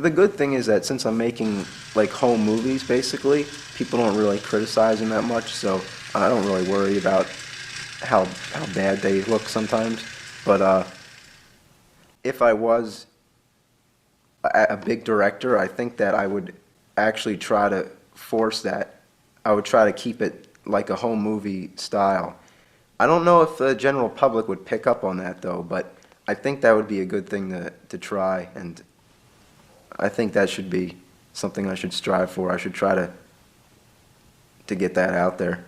The good thing is that since I'm making like home movies, basically, people don't really criticize them that much, so I don't really worry about how bad they look sometimes. But if I was a big director, I think that I would actually try to force that. I would try to keep it like a home movie style. I don't know if the general public would pick up on that though, but I think that would be a good thing to try, and I think that should be something I should strive for. I should try to get that out there.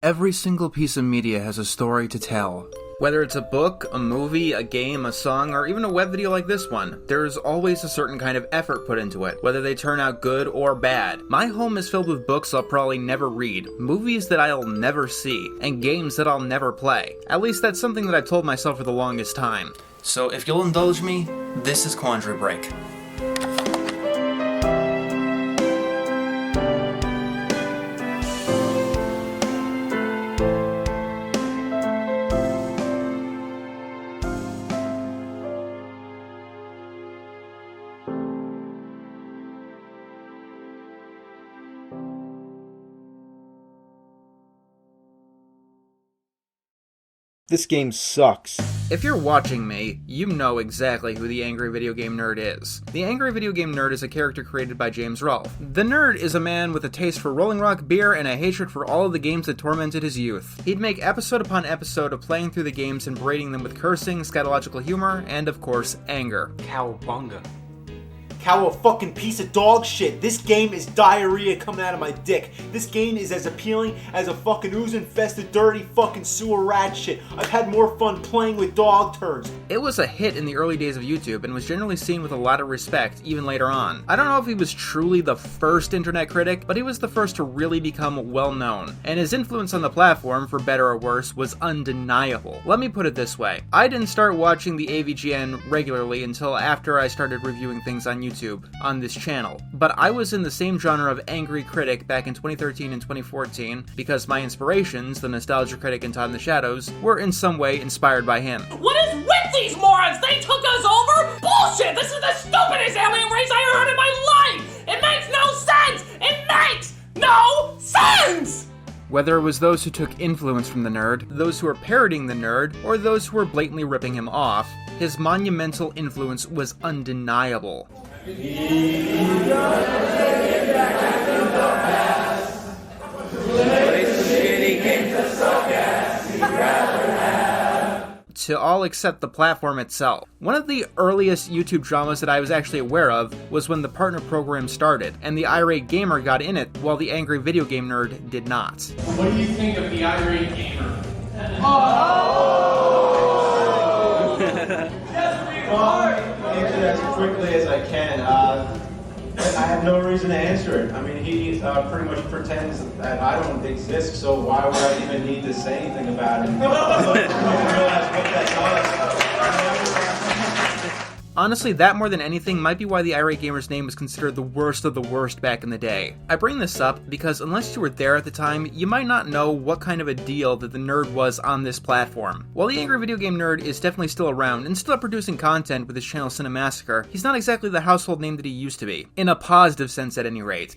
Every single piece of media has a story to tell. Whether it's a book, a movie, a game, a song, or even a web video like this one, there's always a certain kind of effort put into it, whether they turn out good or bad. My home is filled with books I'll probably never read, movies that I'll never see, and games that I'll never play. At least that's something that I've told myself for the longest time. So if you'll indulge me, this is Quandary Break. This game sucks. If you're watching me, you know exactly who the Angry Video Game Nerd is. The Angry Video Game Nerd is a character created by James Rolfe. The nerd is a man with a taste for Rolling Rock, beer, and a hatred for all of the games that tormented his youth. He'd make episode upon episode of playing through the games and berating them with cursing, scatological humor, and of course, anger. Cowabunga. Cow a fucking piece of dog shit. This game is diarrhea coming out of my dick. This game is as appealing as a fucking ooze-infested, dirty fucking sewer rat shit. I've had more fun playing with dog turds. It was a hit in the early days of YouTube and was generally seen with a lot of respect even later on. I don't know if he was truly the first internet critic, but he was the first to really become well known, and his influence on the platform, for better or worse, was undeniable. Let me put it this way. I didn't start watching the AVGN regularly until after I started reviewing things on YouTube on this channel, but I was in the same genre of angry critic back in 2013 and 2014 because my inspirations, the nostalgia critic and Todd in the Shadows, were in some way inspired by him. What is with these morons? They took us over? Bullshit! This is the stupidest alien race I ever heard in my life! It makes no sense! It makes no sense! Whether it was those who took influence from the nerd, those who were parroting the nerd, or those who were blatantly ripping him off, his monumental influence was undeniable. To all except the platform itself. One of the earliest YouTube dramas that I was actually aware of was when the partner program started, and the irate gamer got in it while the angry video game nerd did not. What do you think of the irate gamer? Answer as quickly as I can. I have no reason to answer it. I mean, he pretty much pretends that I don't exist, so why would I even need to say anything about it? I don't realize what that does. Honestly, that more than anything might be why the irate gamer's name was considered the worst of the worst back in the day. I bring this up because unless you were there at the time, you might not know what kind of a deal that the nerd was on this platform. While the Angry Video Game Nerd is definitely still around and still producing content with his channel Cinemassacre, he's not exactly the household name that he used to be. In a positive sense at any rate.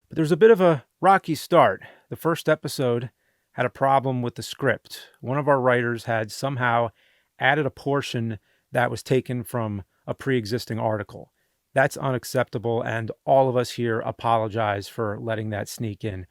But there's a bit of a rocky start. The first episode had a problem with the script. One of our writers had somehow added a portion that was taken from a pre-existing article. That's unacceptable, and all of us here apologize for letting that sneak in.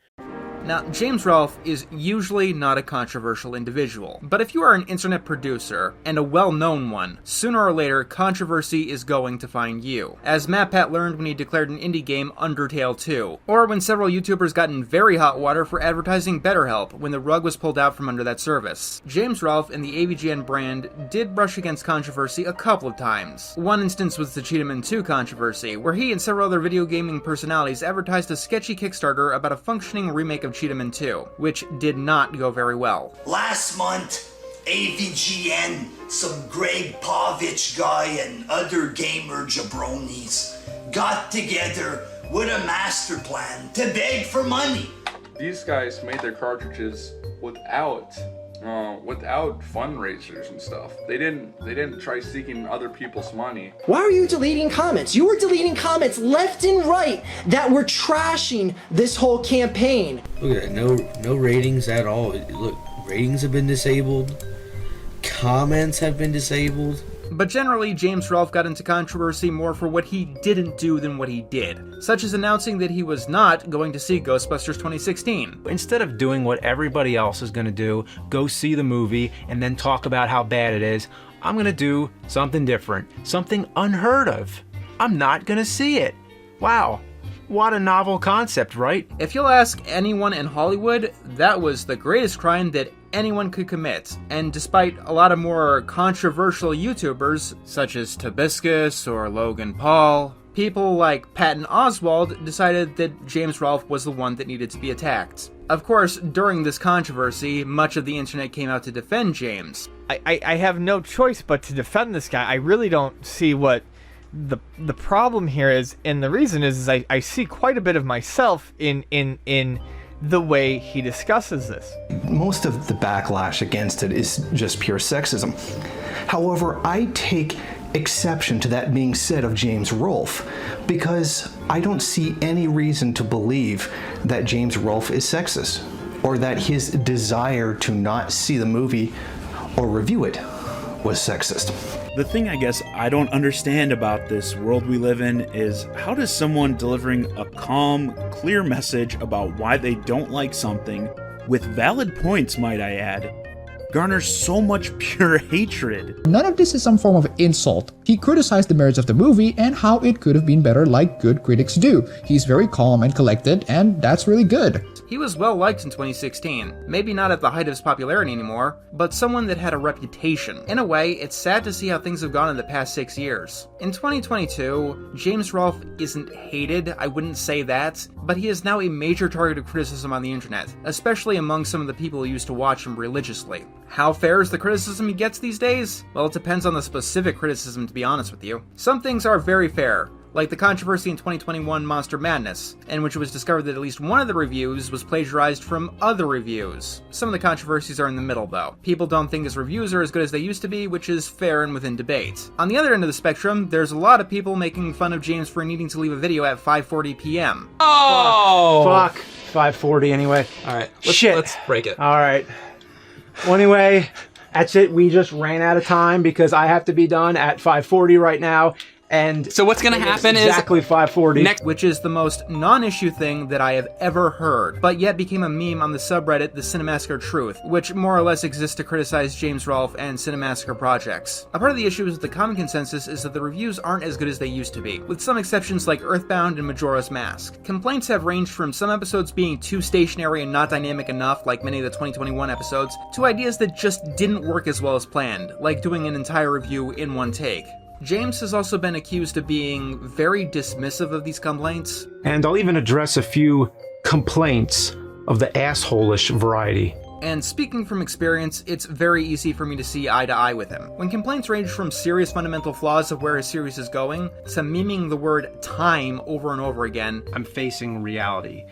Now, James Rolfe is usually not a controversial individual, but if you are an internet producer, and a well-known one, sooner or later, controversy is going to find you. As MatPat learned when he declared an indie game Undertale 2, or when several YouTubers got in very hot water for advertising BetterHelp when the rug was pulled out from under that service. James Rolfe and the AVGN brand did brush against controversy a couple of times. One instance was the Cheetahman 2 controversy, where he and several other video gaming personalities advertised a sketchy Kickstarter about a functioning remake of Cheetahman 2, which did not go very well. Last month, AVGN, some Greg Povich guy and other gamer jabronis got together with a master plan to beg for money. These guys made their cartridges without without fundraisers and stuff. They didn't try seeking other people's money. Why are you deleting comments? You were deleting comments left and right that were trashing this whole campaign. Look at that, no ratings at all. Look, ratings have been disabled. Comments have been disabled. But generally, James Rolfe got into controversy more for what he didn't do than what he did, such as announcing that he was not going to see Ghostbusters 2016. Instead of doing what everybody else is going to do, go see the movie and then talk about how bad it is, I'm going to do something different, something unheard of. I'm not going to see it. Wow. What a novel concept, right? If you'll ask anyone in Hollywood, that was the greatest crime that anyone could commit. And despite a lot of more controversial YouTubers, such as Tobiscus or Logan Paul, people like Patton Oswalt decided that James Rolfe was the one that needed to be attacked. Of course, during this controversy, much of the internet came out to defend James. I have no choice but to defend this guy. I really don't see what the problem here is, and the reason is I see quite a bit of myself in the way he discusses this. Most of the backlash against it is just pure sexism. However, I take exception to that being said of James Rolfe, because I don't see any reason to believe that James Rolfe is sexist, or that his desire to not see the movie or review it was sexist. The thing I guess I don't understand about this world we live in is, how does someone delivering a calm, clear message about why they don't like something, with valid points might I add, garner so much pure hatred? None of this is some form of insult. He criticized the merits of the movie and how it could have been better, like good critics do. He's very calm and collected, and that's really good. He was well liked in 2016, maybe not at the height of his popularity anymore, but someone that had a reputation. In a way, it's sad to see how things have gone in the past 6 years. In 2022, James Rolfe isn't hated, I wouldn't say that, but he is now a major target of criticism on the internet, especially among some of the people who used to watch him religiously. How fair is the criticism he gets these days? Well, it depends on the specific criticism, to be honest with you. Some things are very fair, like the controversy in 2021 Monster Madness, in which it was discovered that at least one of the reviews was plagiarized from other reviews. Some of the controversies are in the middle, though. People don't think his reviews are as good as they used to be, which is fair and within debate. On the other end of the spectrum, there's a lot of people making fun of James for needing to leave a video at 5:40 p.m. Oh! Fuck. 5:40 anyway. Alright, let's break it. Alright. Well, anyway, that's it. We just ran out of time because I have to be done at 5:40 right now. And so what's going to happen is exactly 5:40, which is the most non-issue thing that I have ever heard, but yet became a meme on the subreddit The Cinemassacre Truth, which more or less exists to criticize James Rolfe and Cinemassacre projects. A part of the issue is the common consensus is that the reviews aren't as good as they used to be, with some exceptions like Earthbound and Majora's Mask. Complaints have ranged from some episodes being too stationary and not dynamic enough, like many of the 2021 episodes, to ideas that just didn't work as well as planned, like doing an entire review in one take. James has also been accused of being very dismissive of these complaints. And I'll even address a few complaints of the asshole-ish variety. And speaking from experience, it's very easy for me to see eye to eye with him. When complaints range from serious fundamental flaws of where his series is going, to memeing the word time over and over again, I'm facing reality.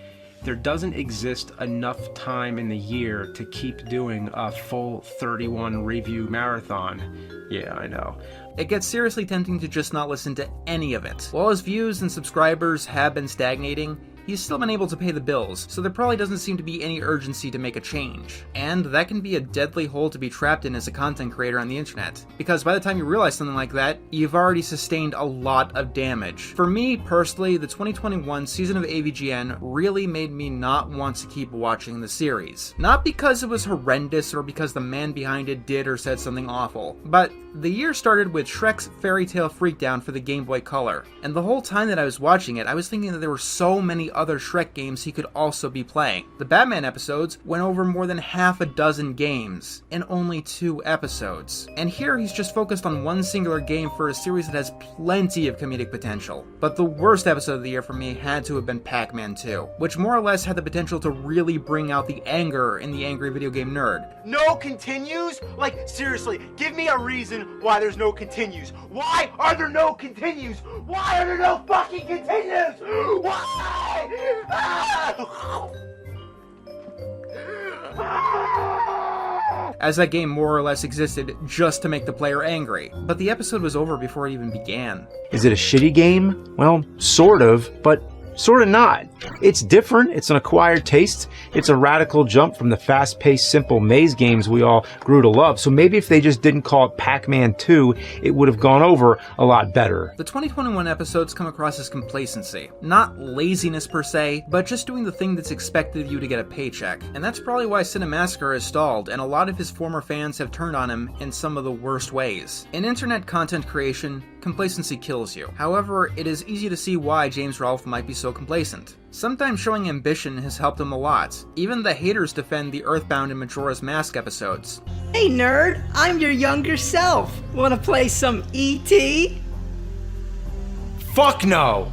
There doesn't exist enough time in the year to keep doing a full 31 review marathon. Yeah, I know. It gets seriously tempting to just not listen to any of it. While his views and subscribers have been stagnating, he's still been able to pay the bills, so there probably doesn't seem to be any urgency to make a change. And that can be a deadly hole to be trapped in as a content creator on the internet, because by the time you realize something like that, you've already sustained a lot of damage. For me, personally, the 2021 season of AVGN really made me not want to keep watching the series. Not because it was horrendous or because the man behind it did or said something awful, but the year started with Shrek's Fairy Tale Freakdown for the Game Boy Color, and the whole time that I was watching it, I was thinking that there were so many other Shrek games he could also be playing. The Batman episodes went over more than half a dozen games in only 2 episodes. And here he's just focused on one singular game for a series that has plenty of comedic potential. But the worst episode of the year for me had to have been Pac-Man 2, which more or less had the potential to really bring out the anger in the angry video game nerd. No continues? Like, seriously, give me a reason why there's no continues. Why are there no continues? Why are there no fucking continues? Why? as that game more or less existed just to make the player angry. But the episode was over before it even began. Is it a shitty game? Well, sort of, but sort of not. It's different, it's an acquired taste, it's a radical jump from the fast-paced, simple maze games we all grew to love, so maybe if they just didn't call it Pac-Man 2, it would have gone over a lot better. The 2021 episodes come across as complacency. Not laziness per se, but just doing the thing that's expected of you to get a paycheck. And that's probably why Cinemassacre has stalled, and a lot of his former fans have turned on him in some of the worst ways. In internet content creation, complacency kills you. However, it is easy to see why James Rolfe might be so complacent. Sometimes showing ambition has helped him a lot. Even the haters defend the Earthbound and Majora's Mask episodes. Hey nerd, I'm your younger self. Wanna play some E.T.? Fuck no!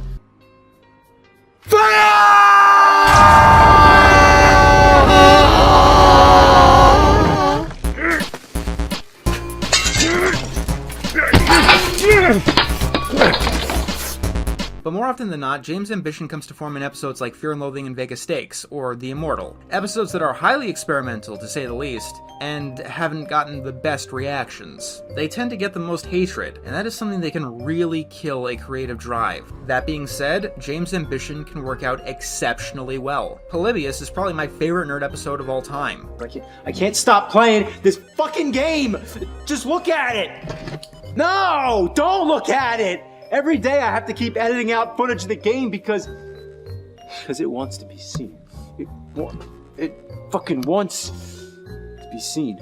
But more often than not, James' ambition comes to form in episodes like Fear and Loathing in Vegas Stakes, or The Immortal. Episodes that are highly experimental, to say the least, and haven't gotten the best reactions. They tend to get the most hatred, and that is something that can really kill a creative drive. That being said, James' ambition can work out exceptionally well. Polybius is probably my favorite nerd episode of all time. I can't stop playing this fucking game! Just look at it! No! Don't look at it! Every day I have to keep editing out footage of the game because it wants to be seen. It fucking wants to be seen.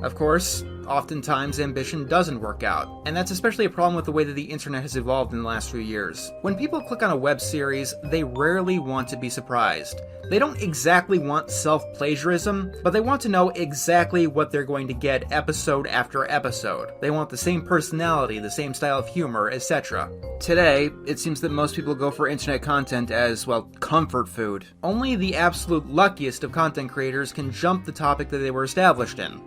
Of course, oftentimes ambition doesn't work out, and that's especially a problem with the way that the internet has evolved in the last few years. When people click on a web series, they rarely want to be surprised. They don't exactly want self-plagiarism, but they want to know exactly what they're going to get episode after episode. They want the same personality, the same style of humor, etc. Today, it seems that most people go for internet content as, well, comfort food. Only the absolute luckiest of content creators can jump the topic that they were established in.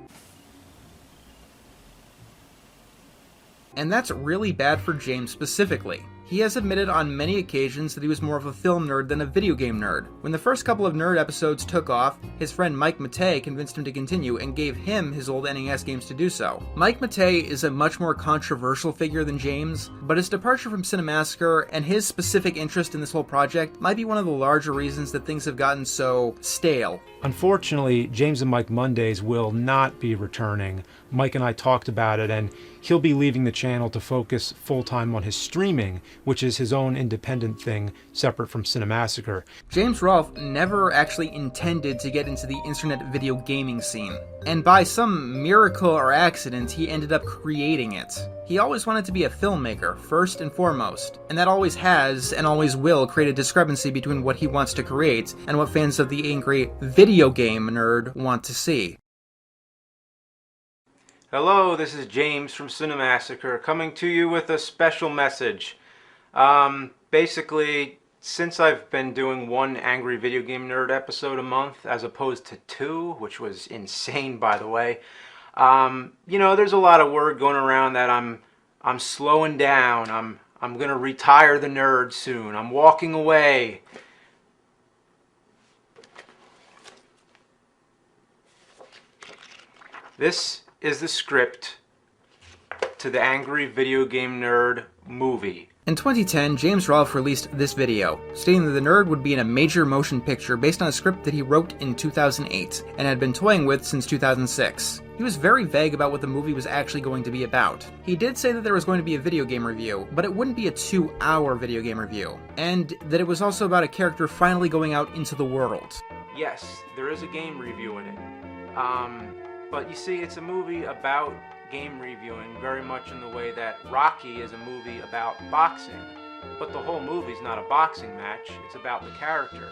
And that's really bad for James specifically. He has admitted on many occasions that he was more of a film nerd than a video game nerd. When the first couple of nerd episodes took off, his friend Mike Matei convinced him to continue and gave him his old NES games to do so. Mike Matei is a much more controversial figure than James, but his departure from Cinemassacre and his specific interest in this whole project might be one of the larger reasons that things have gotten so stale. Unfortunately, James and Mike Mondays will not be returning. Mike and I talked about it, and he'll be leaving the channel to focus full-time on his streaming, which is his own independent thing, separate from Cinemassacre. James Rolfe never actually intended to get into the internet video gaming scene, and by some miracle or accident, he ended up creating it. He always wanted to be a filmmaker, first and foremost, and that always has, and always will, create a discrepancy between what he wants to create and what fans of the angry video game nerd want to see. Hello, this is James from Cinemassacre, coming to you with a special message. Basically, since I've been doing one Angry Video Game Nerd episode a month, as opposed to 2, which was insane, by the way, you know, there's a lot of word going around that I'm slowing down, I'm gonna retire the nerd soon, I'm walking away. This is the script to the Angry Video Game Nerd movie. In 2010, James Rolfe released this video, stating that the nerd would be in a major motion picture based on a script that he wrote in 2008, and had been toying with since 2006. He was very vague about what the movie was actually going to be about. He did say that there was going to be a video game review, but it wouldn't be a 2-hour video game review, and that it was also about a character finally going out into the world. Yes, there is a game review in it. But you see, it's a movie about game reviewing, very much in the way that Rocky is a movie about boxing. But the whole movie's not a boxing match, it's about the character.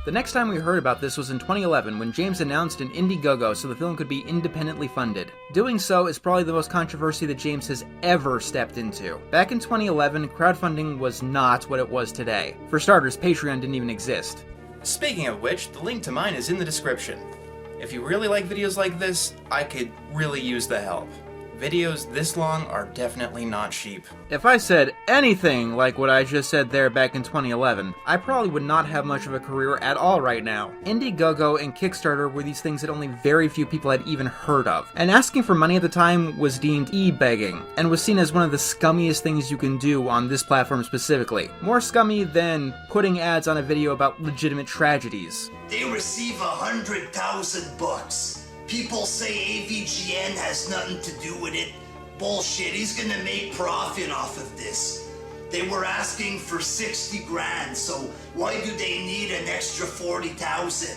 The next time we heard about this was in 2011 when James announced an Indiegogo so the film could be independently funded. Doing so is probably the most controversy that James has ever stepped into. Back in 2011, crowdfunding was not what it was today. For starters, Patreon didn't even exist. Speaking of which, the link to mine is in the description. If you really like videos like this, I could really use the help. Videos this long are definitely not cheap. If I said anything like what I just said there back in 2011, I probably would not have much of a career at all right now. Indiegogo and Kickstarter were these things that only very few people had even heard of, and asking for money at the time was deemed e-begging, and was seen as one of the scummiest things you can do on this platform specifically. More scummy than putting ads on a video about legitimate tragedies. They receive $100,000. People say AVGN has nothing to do with it. Bullshit, he's gonna make profit off of this. They were asking for 60 grand, so why do they need an extra 40,000?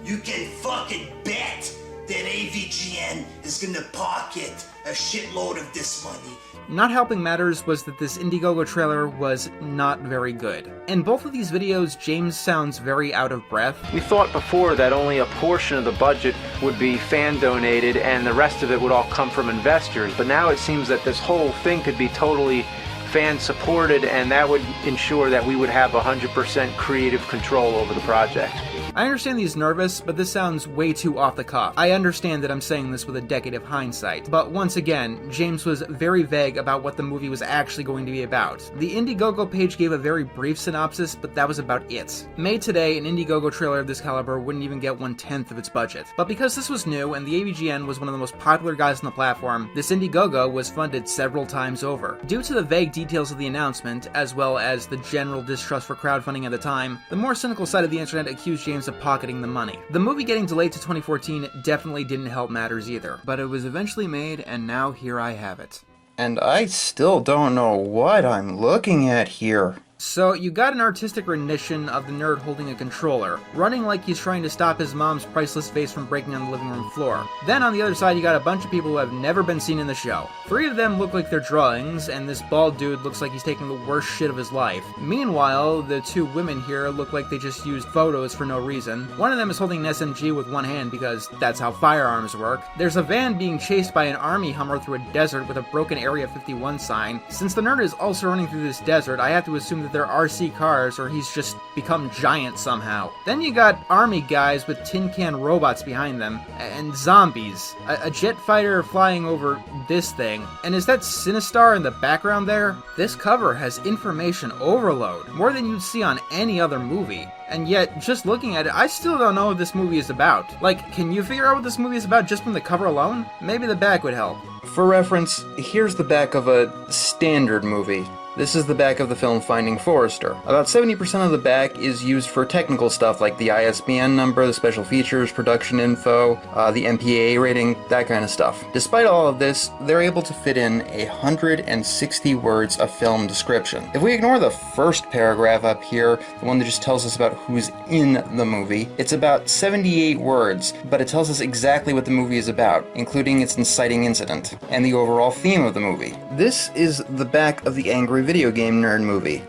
You can fucking bet that AVGN is gonna pocket a shitload of this money. Not helping matters was that this Indiegogo trailer was not very good. In both of these videos, James sounds very out of breath. We thought before that only a portion of the budget would be fan donated and the rest of it would all come from investors, but now it seems that this whole thing could be totally fan supported, and that would ensure that we would have 100% creative control over the project. I understand he's nervous, but this sounds way too off the cuff. I understand that I'm saying this with a decade of hindsight, but once again, James was very vague about what the movie was actually going to be about. The Indiegogo page gave a very brief synopsis, but that was about it. Made today, an Indiegogo trailer of this caliber wouldn't even get 1/10 of its budget. But because this was new, and the AVGN was one of the most popular guys on the platform, this Indiegogo was funded several times over. Due to the vague details of the announcement, as well as the general distrust for crowdfunding at the time, the more cynical side of the internet accused James of pocketing the money. The movie getting delayed to 2014 definitely didn't help matters either, but it was eventually made, and now here I have it. And I still don't know what I'm looking at here. So you got an artistic rendition of the nerd holding a controller, running like he's trying to stop his mom's priceless vase from breaking on the living room floor. Then on the other side you got a bunch of people who have never been seen in the show. 3 of them look like they're drawings, and this bald dude looks like he's taking the worst shit of his life. Meanwhile, the 2 women here look like they just used photos for no reason. One of them is holding an SMG with one hand because that's how firearms work. There's a van being chased by an army Hummer through a desert with a broken Area 51 sign. Since the nerd is also running through this desert, I have to assume that they're RC cars, or he's just become giant somehow. Then you got army guys with tin can robots behind them, and zombies. A jet fighter flying over this thing. And is that Sinistar in the background there? This cover has information overload, more than you'd see on any other movie. And yet, just looking at it, I still don't know what this movie is about. Like, can you figure out what this movie is about just from the cover alone? Maybe the back would help. For reference, here's the back of a standard movie. This is the back of the film Finding Forrester. About 70% of the back is used for technical stuff like the ISBN number, the special features, production info, the MPAA rating, that kind of stuff. Despite all of this, they're able to fit in 160 words of film description. If we ignore the first paragraph up here, the one that just tells us about who's in the movie, it's about 78 words, but it tells us exactly what the movie is about, including its inciting incident, and the overall theme of the movie. This is the back of the Angry Video Game Nerd movie.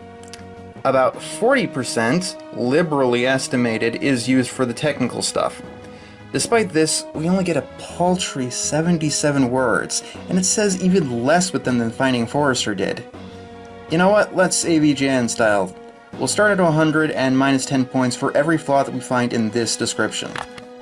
About 40%, liberally estimated, is used for the technical stuff. Despite this, we only get a paltry 77 words, and it says even less with them than Finding Forrester did. You know what, let's AVGN style. We'll start at 100 and minus 10 points for every flaw that we find in this description.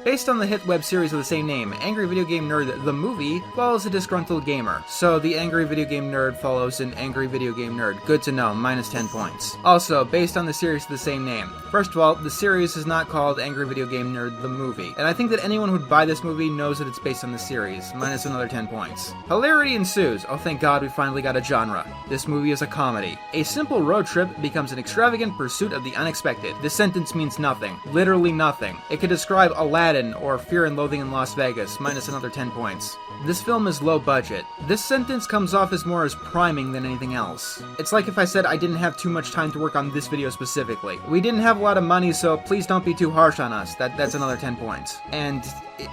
Based on the hit web series of the same name, Angry Video Game Nerd the movie follows a disgruntled gamer. So the Angry Video Game Nerd follows an Angry Video Game Nerd. Good to know, minus 10 points. Also, based on the series of the same name. First of all, the series is not called Angry Video Game Nerd the movie, and I think that anyone who'd buy this movie knows that it's based on the series, minus another 10 points. Hilarity ensues. Oh, thank God we finally got a genre. This movie is a comedy. A simple road trip becomes an extravagant pursuit of the unexpected. This sentence means nothing. Literally nothing. It could describe Aladdin or Fear and Loathing in Las Vegas, minus another 10 points. This film is low budget. This sentence comes off as more as priming than anything else. It's like if I said I didn't have too much time to work on this video specifically. We didn't have a lot of money, so please don't be too harsh on us. That's another 10 points. And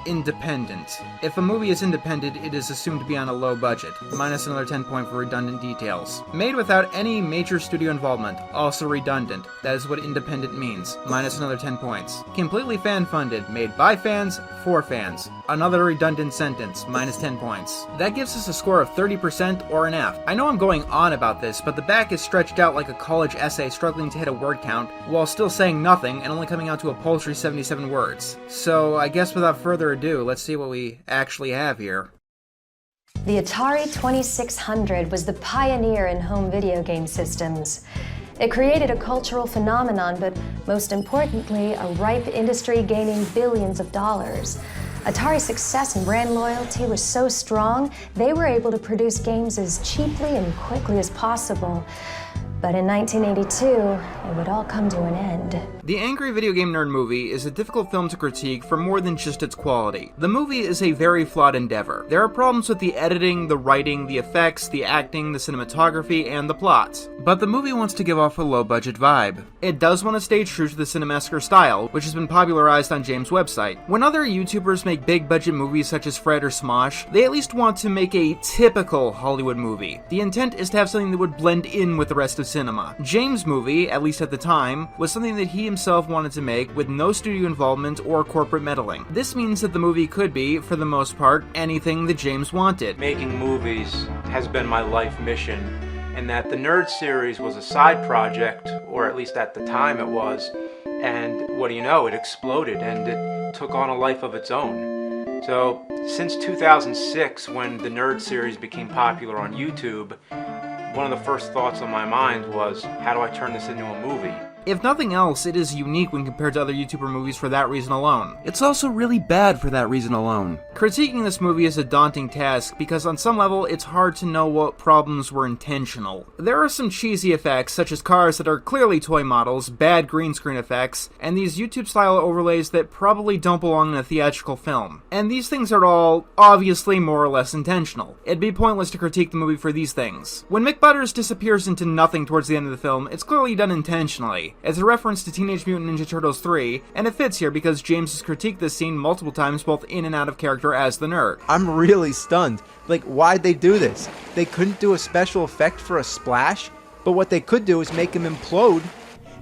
independent. If a movie is independent, it is assumed to be on a low budget, minus another 10 points for redundant details. Made without any major studio involvement, also redundant. That is what independent means, minus another 10 points. Completely fan-funded, made by fans, for fans. Another redundant sentence, minus 10 points. That gives us a score of 30% or an F. I know I'm going on about this, but the back is stretched out like a college essay struggling to hit a word count, while still saying nothing and only coming out to a paltry 77 words. So I guess without further ado, let's see what we actually have here. The Atari 2600 was the pioneer in home video game systems. It created a cultural phenomenon, but most importantly, a ripe industry gaining billions of dollars. Atari's success and brand loyalty was so strong, they were able to produce games as cheaply and quickly as possible. But in 1982, it would all come to an end. The Angry Video Game Nerd movie is a difficult film to critique for more than just its quality. The movie is a very flawed endeavor. There are problems with the editing, the writing, the effects, the acting, the cinematography, and the plot. But the movie wants to give off a low-budget vibe. It does want to stay true to the Cinemassacre style, which has been popularized on James' website. When other YouTubers make big-budget movies such as Fred or Smosh, they at least want to make a typical Hollywood movie. The intent is to have something that would blend in with the rest of cinema. James' movie, at least at the time, was something that he himself wanted to make with no studio involvement or corporate meddling. This means that the movie could be, for the most part, anything that James wanted. Making movies has been my life mission, and that the Nerd series was a side project, or at least at the time it was, and what do you know, it exploded and it took on a life of its own. So, since 2006, when the Nerd series became popular on YouTube, one of the first thoughts on my mind was, how do I turn this into a movie? If nothing else, it is unique when compared to other YouTuber movies for that reason alone. It's also really bad for that reason alone. Critiquing this movie is a daunting task because on some level it's hard to know what problems were intentional. There are some cheesy effects, such as cars that are clearly toy models, bad green screen effects, and these YouTube-style overlays that probably don't belong in a theatrical film. And these things are all obviously more or less intentional. It'd be pointless to critique the movie for these things. When Mick Butters disappears into nothing towards the end of the film, it's clearly done intentionally. It's a reference to Teenage Mutant Ninja Turtles 3, and it fits here because James has critiqued this scene multiple times both in and out of character as the nerd. I'm really stunned. Like, why'd they do this? They couldn't do a special effect for a splash, but what they could do is make him implode.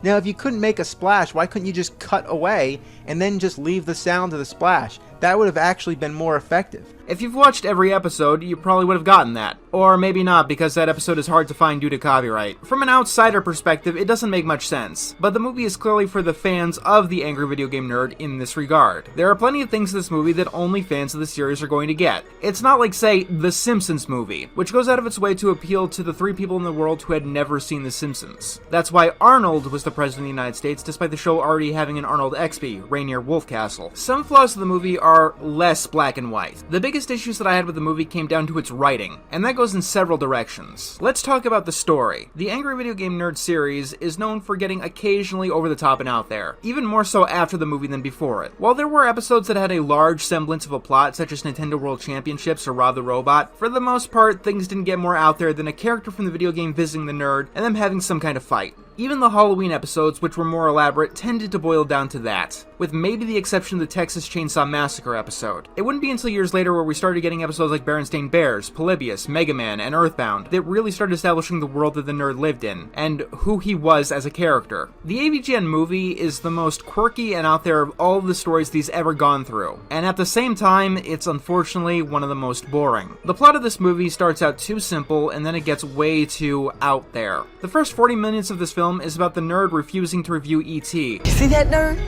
Now, if you couldn't make a splash, why couldn't you just cut away and then just leave the sound of the splash? That would have actually been more effective. If you've watched every episode, you probably would have gotten that. Or maybe not, because that episode is hard to find due to copyright. From an outsider perspective, it doesn't make much sense, but the movie is clearly for the fans of the Angry Video Game Nerd in this regard. There are plenty of things in this movie that only fans of the series are going to get. It's not like, say, The Simpsons movie, which goes out of its way to appeal to the 3 people in the world who had never seen The Simpsons. That's why Arnold was the President of the United States, despite the show already having an Arnold Exby, Rainier Wolfcastle. Some flaws of the movie are less black and white. The biggest issues that I had with the movie came down to its writing, and that goes in several directions. Let's talk about the story. The Angry Video Game Nerd series is known for getting occasionally over the top and out there, even more so after the movie than before it. While there were episodes that had a large semblance of a plot, such as Nintendo World Championships or Rob the Robot, for the most part, things didn't get more out there than a character from the video game visiting the nerd and them having some kind of fight. Even the Halloween episodes, which were more elaborate, tended to boil down to that, with maybe the exception of the Texas Chainsaw Massacre episode. It wouldn't be until years later where we started getting episodes like Berenstain Bears, Polybius, Mega Man, and Earthbound that really started establishing the world that the nerd lived in, and who he was as a character. The AVGN movie is the most quirky and out there of all of the stories he's ever gone through, and at the same time, it's unfortunately one of the most boring. The plot of this movie starts out too simple, and then it gets way too out there. The first 40 minutes of this film is about the nerd refusing to review E.T. You see that, nerd?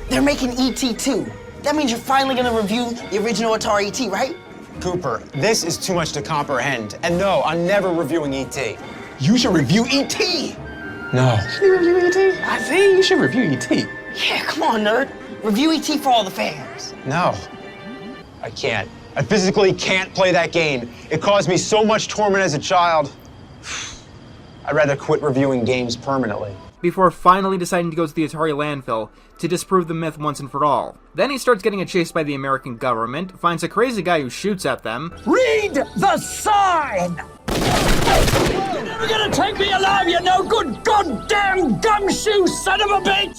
They're making E.T. too. That means you're finally gonna review the original Atari E.T., right? Cooper, this is too much to comprehend. And no, I'm never reviewing E.T. You should review E.T. No. Should you review E.T.? I think you should review E.T. Yeah, come on, nerd. Review E.T. for all the fans. No. I can't. I physically can't play that game. It caused me so much torment as a child. I'd rather quit reviewing games permanently. Before finally deciding to go to the Atari landfill to disprove the myth once and for all. Then he starts getting chased by the American government, finds a crazy guy who shoots at them. Read the sign! You're never gonna take me alive, you no good goddamn gumshoe son of a bitch!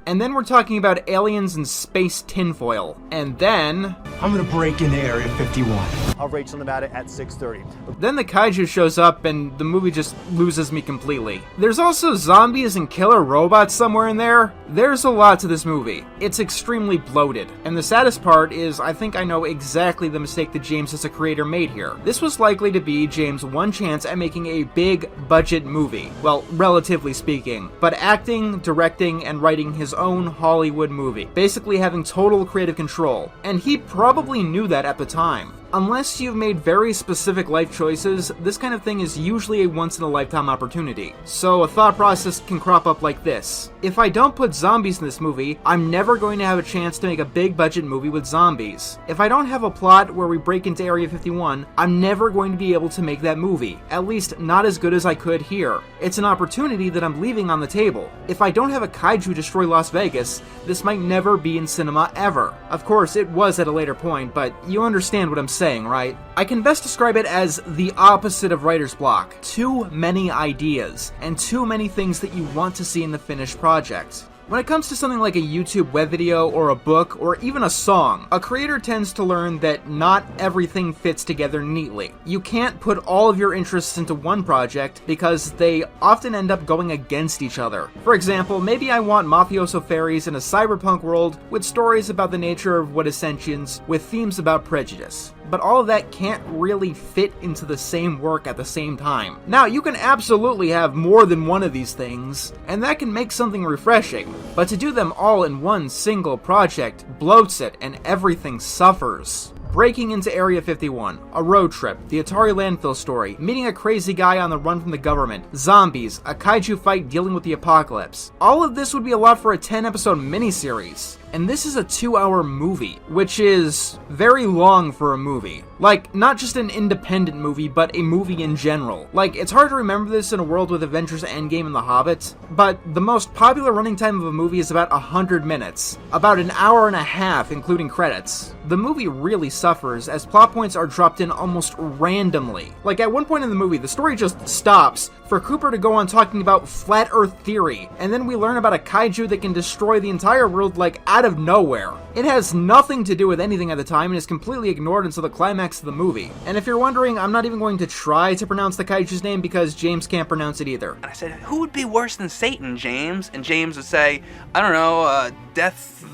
And then we're talking about aliens and space tinfoil. And then... I'm gonna break into Area 51. I'll rate something about it at 6:30. Then the kaiju shows up and the movie just loses me completely. There's also zombies and killer robots somewhere in there. There's a lot to this movie. It's extremely bloated. And the saddest part is I think I know exactly the mistake that James as a creator made here. This was likely to be James' one chance at making a big budget movie. Well, relatively speaking. But acting, directing, and writing his own Hollywood movie. Basically having total creative control. And he probably knew that at the time. Unless you've made very specific life choices, this kind of thing is usually a once-in-a-lifetime opportunity. So a thought process can crop up like this. If I don't put zombies in this movie, I'm never going to have a chance to make a big-budget movie with zombies. If I don't have a plot where we break into Area 51, I'm never going to be able to make that movie. At least, not as good as I could here. It's an opportunity that I'm leaving on the table. If I don't have a kaiju destroy Las Vegas, this might never be in cinema ever. Of course, it was at a later point, but you understand what I'm saying, right? I can best describe it as the opposite of writer's block. Too many ideas, and too many things that you want to see in the finished project. When it comes to something like a YouTube web video or a book or even a song, a creator tends to learn that not everything fits together neatly. You can't put all of your interests into one project because they often end up going against each other. For example, maybe I want mafioso fairies in a cyberpunk world with stories about the nature of what is sentience with themes about prejudice. But all of that can't really fit into the same work at the same time. Now, you can absolutely have more than one of these things, and that can make something refreshing. But to do them all in one single project bloats it and everything suffers. Breaking into Area 51, a road trip, the Atari landfill story, meeting a crazy guy on the run from the government, zombies, a kaiju fight dealing with the apocalypse. All of this would be a lot for a 10-episode miniseries. And this is a 2-hour movie, which is very long for a movie. Like, not just an independent movie, but a movie in general. Like, it's hard to remember this in a world with Avengers Endgame and The Hobbit, but the most popular running time of a movie is about 100 minutes. About an hour and a half, including credits. The movie really suffers as plot points are dropped in almost randomly. Like, at one point in the movie, the story just stops for Cooper to go on talking about flat earth theory, and then we learn about a kaiju that can destroy the entire world like out of nowhere. It has nothing to do with anything at the time and is completely ignored until the climax of the movie. And if you're wondering, I'm not even going to try to pronounce the kaiju's name because James can't pronounce it either. And I said, who would be worse than Satan, James? And James would say, I don't know, Death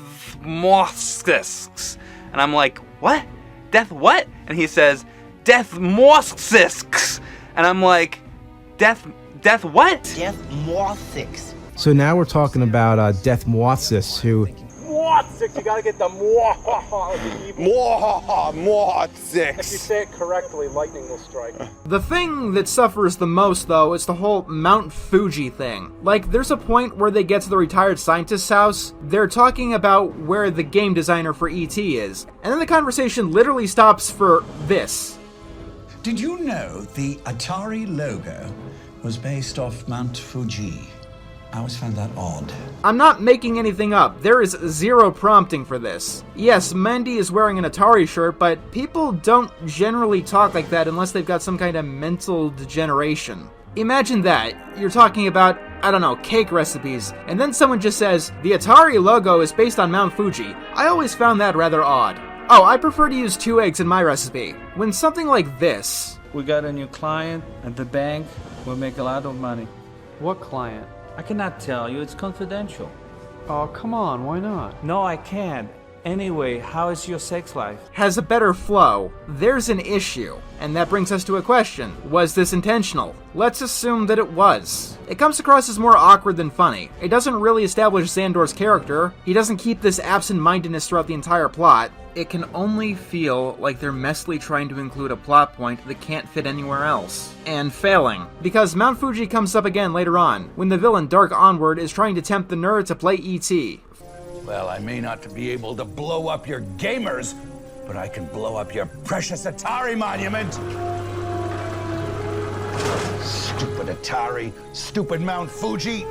Morskis. And I'm like, what? Death what? And he says, Death Morskis. And I'm like, Death what? Death Morskis. So now we're talking about Death Morskis, who... Morskis, you gotta get the Morskis. If you say it correctly, lightning will strike. The thing that suffers the most, though, is the whole Mount Fuji thing. Like, there's a point where they get to the retired scientist's house, they're talking about where the game designer for E.T. is, and then the conversation literally stops for this. Did you know the Atari logo was based off Mount Fuji? I always found that odd. I'm not making anything up. There is zero prompting for this. Yes, Mendy is wearing an Atari shirt, but people don't generally talk like that unless they've got some kind of mental degeneration. Imagine that. You're talking about, I don't know, cake recipes, and then someone just says, the Atari logo is based on Mount Fuji. I always found that rather odd. Oh, I prefer to use 2 eggs in my recipe. When something like this... We got a new client at the bank. We'll make a lot of money. What client? I cannot tell you. It's confidential. Oh, come on. Why not? No, I can't. Anyway, how is your sex life? Has a better flow. There's an issue. And that brings us to a question. Was this intentional? Let's assume that it was. It comes across as more awkward than funny. It doesn't really establish Xandor's character. He doesn't keep this absent-mindedness throughout the entire plot. It can only feel like they're messily trying to include a plot point that can't fit anywhere else. And failing. Because Mount Fuji comes up again later on, when the villain Dark Onward is trying to tempt the nerd to play E.T. Well, I may not be able to blow up your gamers, but I can blow up your precious Atari monument! Stupid Atari, stupid Mount Fuji!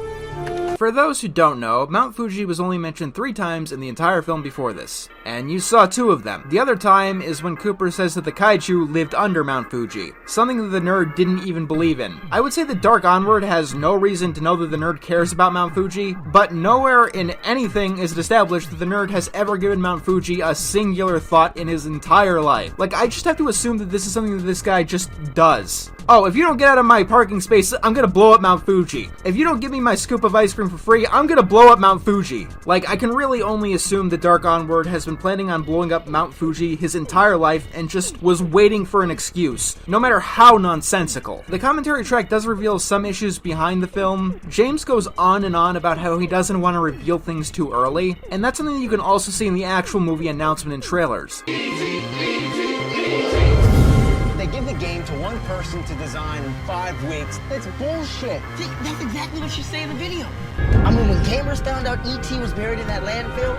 For those who don't know, Mount Fuji was only mentioned 3 times in the entire film before this, and you saw 2 of them. The other time is when Cooper says that the kaiju lived under Mount Fuji, something that the nerd didn't even believe in. I would say that Dark Onward has no reason to know that the nerd cares about Mount Fuji, but nowhere in anything is it established that the nerd has ever given Mount Fuji a singular thought in his entire life. Like, I just have to assume that this is something that this guy just does. Oh, if you don't get out of my parking space, I'm gonna blow up Mount Fuji. If you don't give me my scoop of ice cream for free, I'm gonna blow up Mount Fuji. Like, I can really only assume that Dark Onward has been planning on blowing up Mount Fuji his entire life and just was waiting for an excuse, no matter how nonsensical. The commentary track does reveal some issues behind the film. James goes on and on about how he doesn't want to reveal things too early, and that's something that you can also see in the actual movie announcement and trailers. person to design in 5 weeks. It's bullshit. That's exactly what you say in the video. I mean, when gamers found out E.T. was buried in that landfill,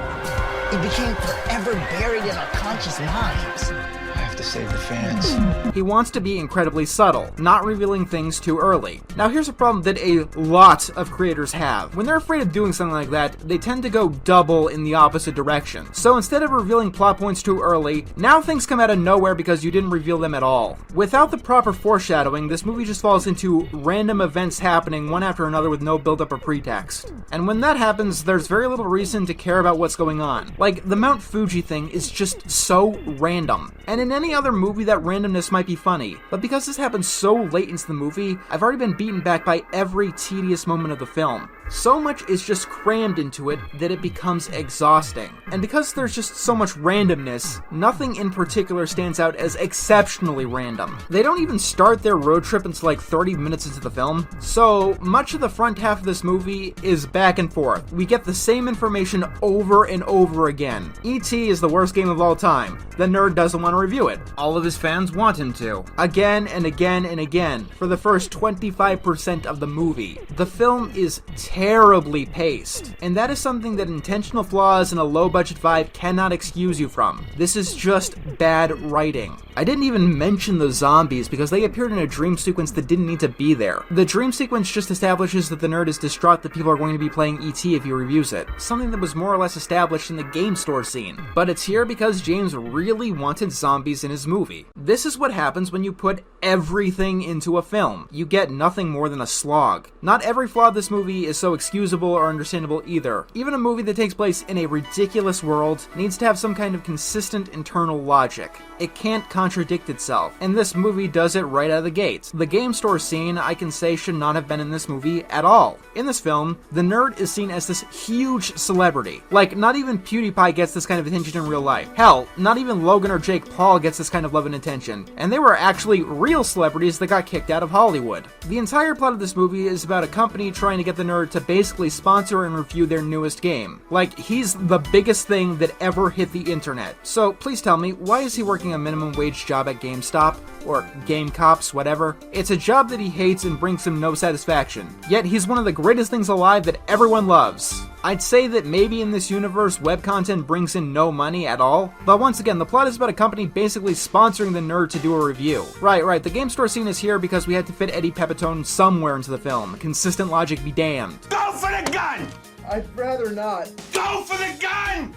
it became forever buried in our conscious minds. I have to save the fans. He wants to be incredibly subtle, not revealing things too early. Now here's a problem that a lot of creators have. When they're afraid of doing something like that, they tend to go double in the opposite direction. So instead of revealing plot points too early, now things come out of nowhere because you didn't reveal them at all. Without the proper foreshadowing, this movie just falls into random events happening one after another with no build-up or pretext. And when that happens, there's very little reason to care about what's going on. Like, the Mount Fuji thing is just so random. And in any other movie, that randomness might be funny, but because this happens so late into the movie, I've already been beaten back by every tedious moment of the film. So much is just crammed into it that it becomes exhausting. And because there's just so much randomness, nothing in particular stands out as exceptionally random. They don't even start their road trip until like 30 minutes into the film, so much of the front half of this movie is back and forth. We get the same information over and over again. E.T. is the worst game of all time. The nerd doesn't want to review it. All of his fans want him to. Again and again and again, for the first 25% of the movie. The film is terribly paced, and that is something that intentional flaws and a low-budget vibe cannot excuse you from. This is just bad writing. I didn't even mention the zombies because they appeared in a dream sequence that didn't need to be there. The dream sequence just establishes that the nerd is distraught that people are going to be playing E.T. if he reviews it, something that was more or less established in the game store scene. But it's here because James really wanted zombies in his movie. This is what happens when you put everything into a film. You get nothing more than a slog. Not every flaw of this movie is so excusable or understandable either. Even a movie that takes place in a ridiculous world needs to have some kind of consistent internal logic. It can't contradict itself, and this movie does it right out of the gate. The game store scene, I can say, should not have been in this movie at all. In this film, the nerd is seen as this huge celebrity. Like, not even PewDiePie gets this kind of attention in real life. Hell, not even Logan or Jake Paul gets this kind of love and attention. And they were actually real celebrities that got kicked out of Hollywood. The entire plot of this movie is about a company trying to get the nerd to basically sponsor and review their newest game. Like, he's the biggest thing that ever hit the internet. So please tell me, why is he working a minimum wage job at GameStop? Or Game Cops, whatever? It's a job that he hates and brings him no satisfaction. Yet he's one of the greatest things alive that everyone loves. I'd say that maybe in this universe, web content brings in no money at all, but once again, the plot is about a company basically sponsoring the nerd to do a review. Right, the game store scene is here because we had to fit Eddie Pepitone somewhere into the film. Consistent logic be damned. Go for the gun! I'd rather not. Go for the gun!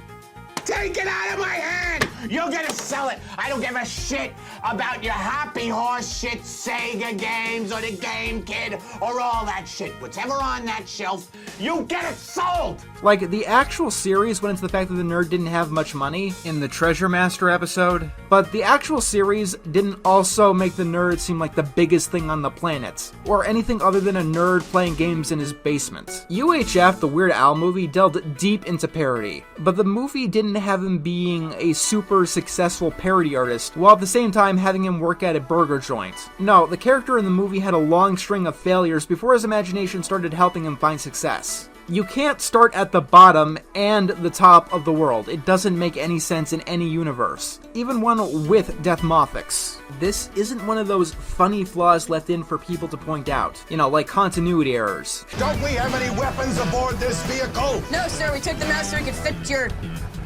Take it out of my hand! You're gonna sell it. I don't give a shit about your happy horse shit Sega games or the Game Kid or all that shit. Whatever on that shelf, you get it sold! Like, the actual series went into the fact that the nerd didn't have much money in the Treasure Master episode, but the actual series didn't also make the nerd seem like the biggest thing on the planet, or anything other than a nerd playing games in his basement. UHF, the Weird Al movie, delved deep into parody, but the movie didn't have him being a super successful parody artist, while at the same time having him work at a burger joint. No, the character in the movie had a long string of failures before his imagination started helping him find success. You can't start at the bottom and the top of the world. It doesn't make any sense in any universe. Even one with Deathmothics. This isn't one of those funny flaws left in for people to point out. You know, like continuity errors. Don't we have any weapons aboard this vehicle? No, sir, we took them out so we could fit your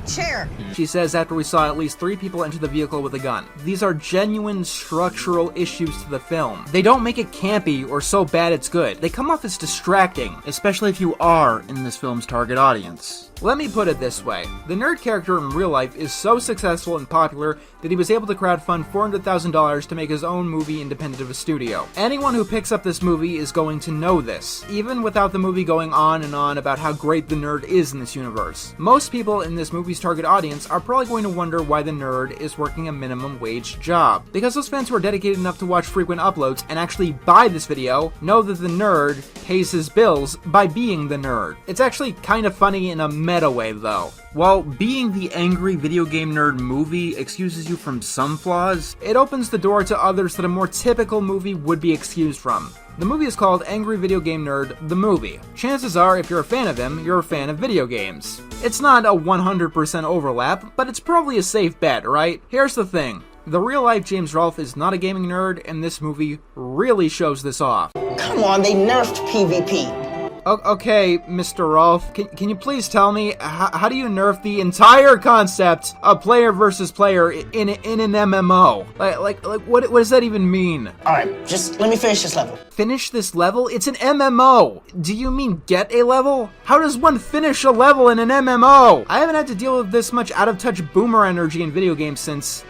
chair. She says after we saw at least 3 people enter the vehicle with a gun. These are genuine structural issues to the film. They don't make it campy or so bad it's good. They come off as distracting, especially if you are in this film's target audience. Let me put it this way. The nerd character in real life is so successful and popular that he was able to crowdfund $400,000 to make his own movie independent of a studio. Anyone who picks up this movie is going to know this, even without the movie going on and on about how great the nerd is in this universe. Most people in this movie's target audience are probably going to wonder why the nerd is working a minimum wage job. Because those fans who are dedicated enough to watch frequent uploads and actually buy this video know that the nerd pays his bills by being the nerd. It's actually kind of funny in a meta way though. While being the angry video game nerd movie excuses you from some flaws, it opens the door to others that a more typical movie would be excused from. The movie is called Angry Video Game Nerd, the movie. Chances are, if you're a fan of him, you're a fan of video games. It's not a 100% overlap, but it's probably a safe bet, right? Here's the thing. The real-life James Rolfe is not a gaming nerd, and this movie really shows this off. Come on, they nerfed PvP. Okay, Mr. Rolfe, can you please tell me, how do you nerf the entire concept of player versus player in an MMO? Like what does that even mean? Alright, just let me finish this level. Finish this level? It's an MMO! Do you mean get a level? How does one finish a level in an MMO? I haven't had to deal with this much out-of-touch boomer energy in video games since...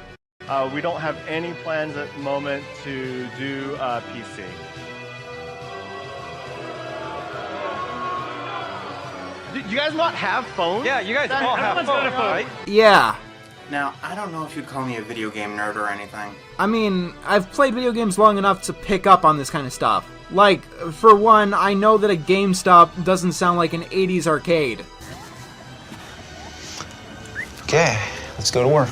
We don't have any plans at the moment to do PC. Do you guys not have phones? Yeah, you guys all have phones, right? Yeah. Now, I don't know if you'd call me a video game nerd or anything. I mean, I've played video games long enough to pick up on this kind of stuff. Like, for one, I know that a GameStop doesn't sound like an 80s arcade. Okay, let's go to work.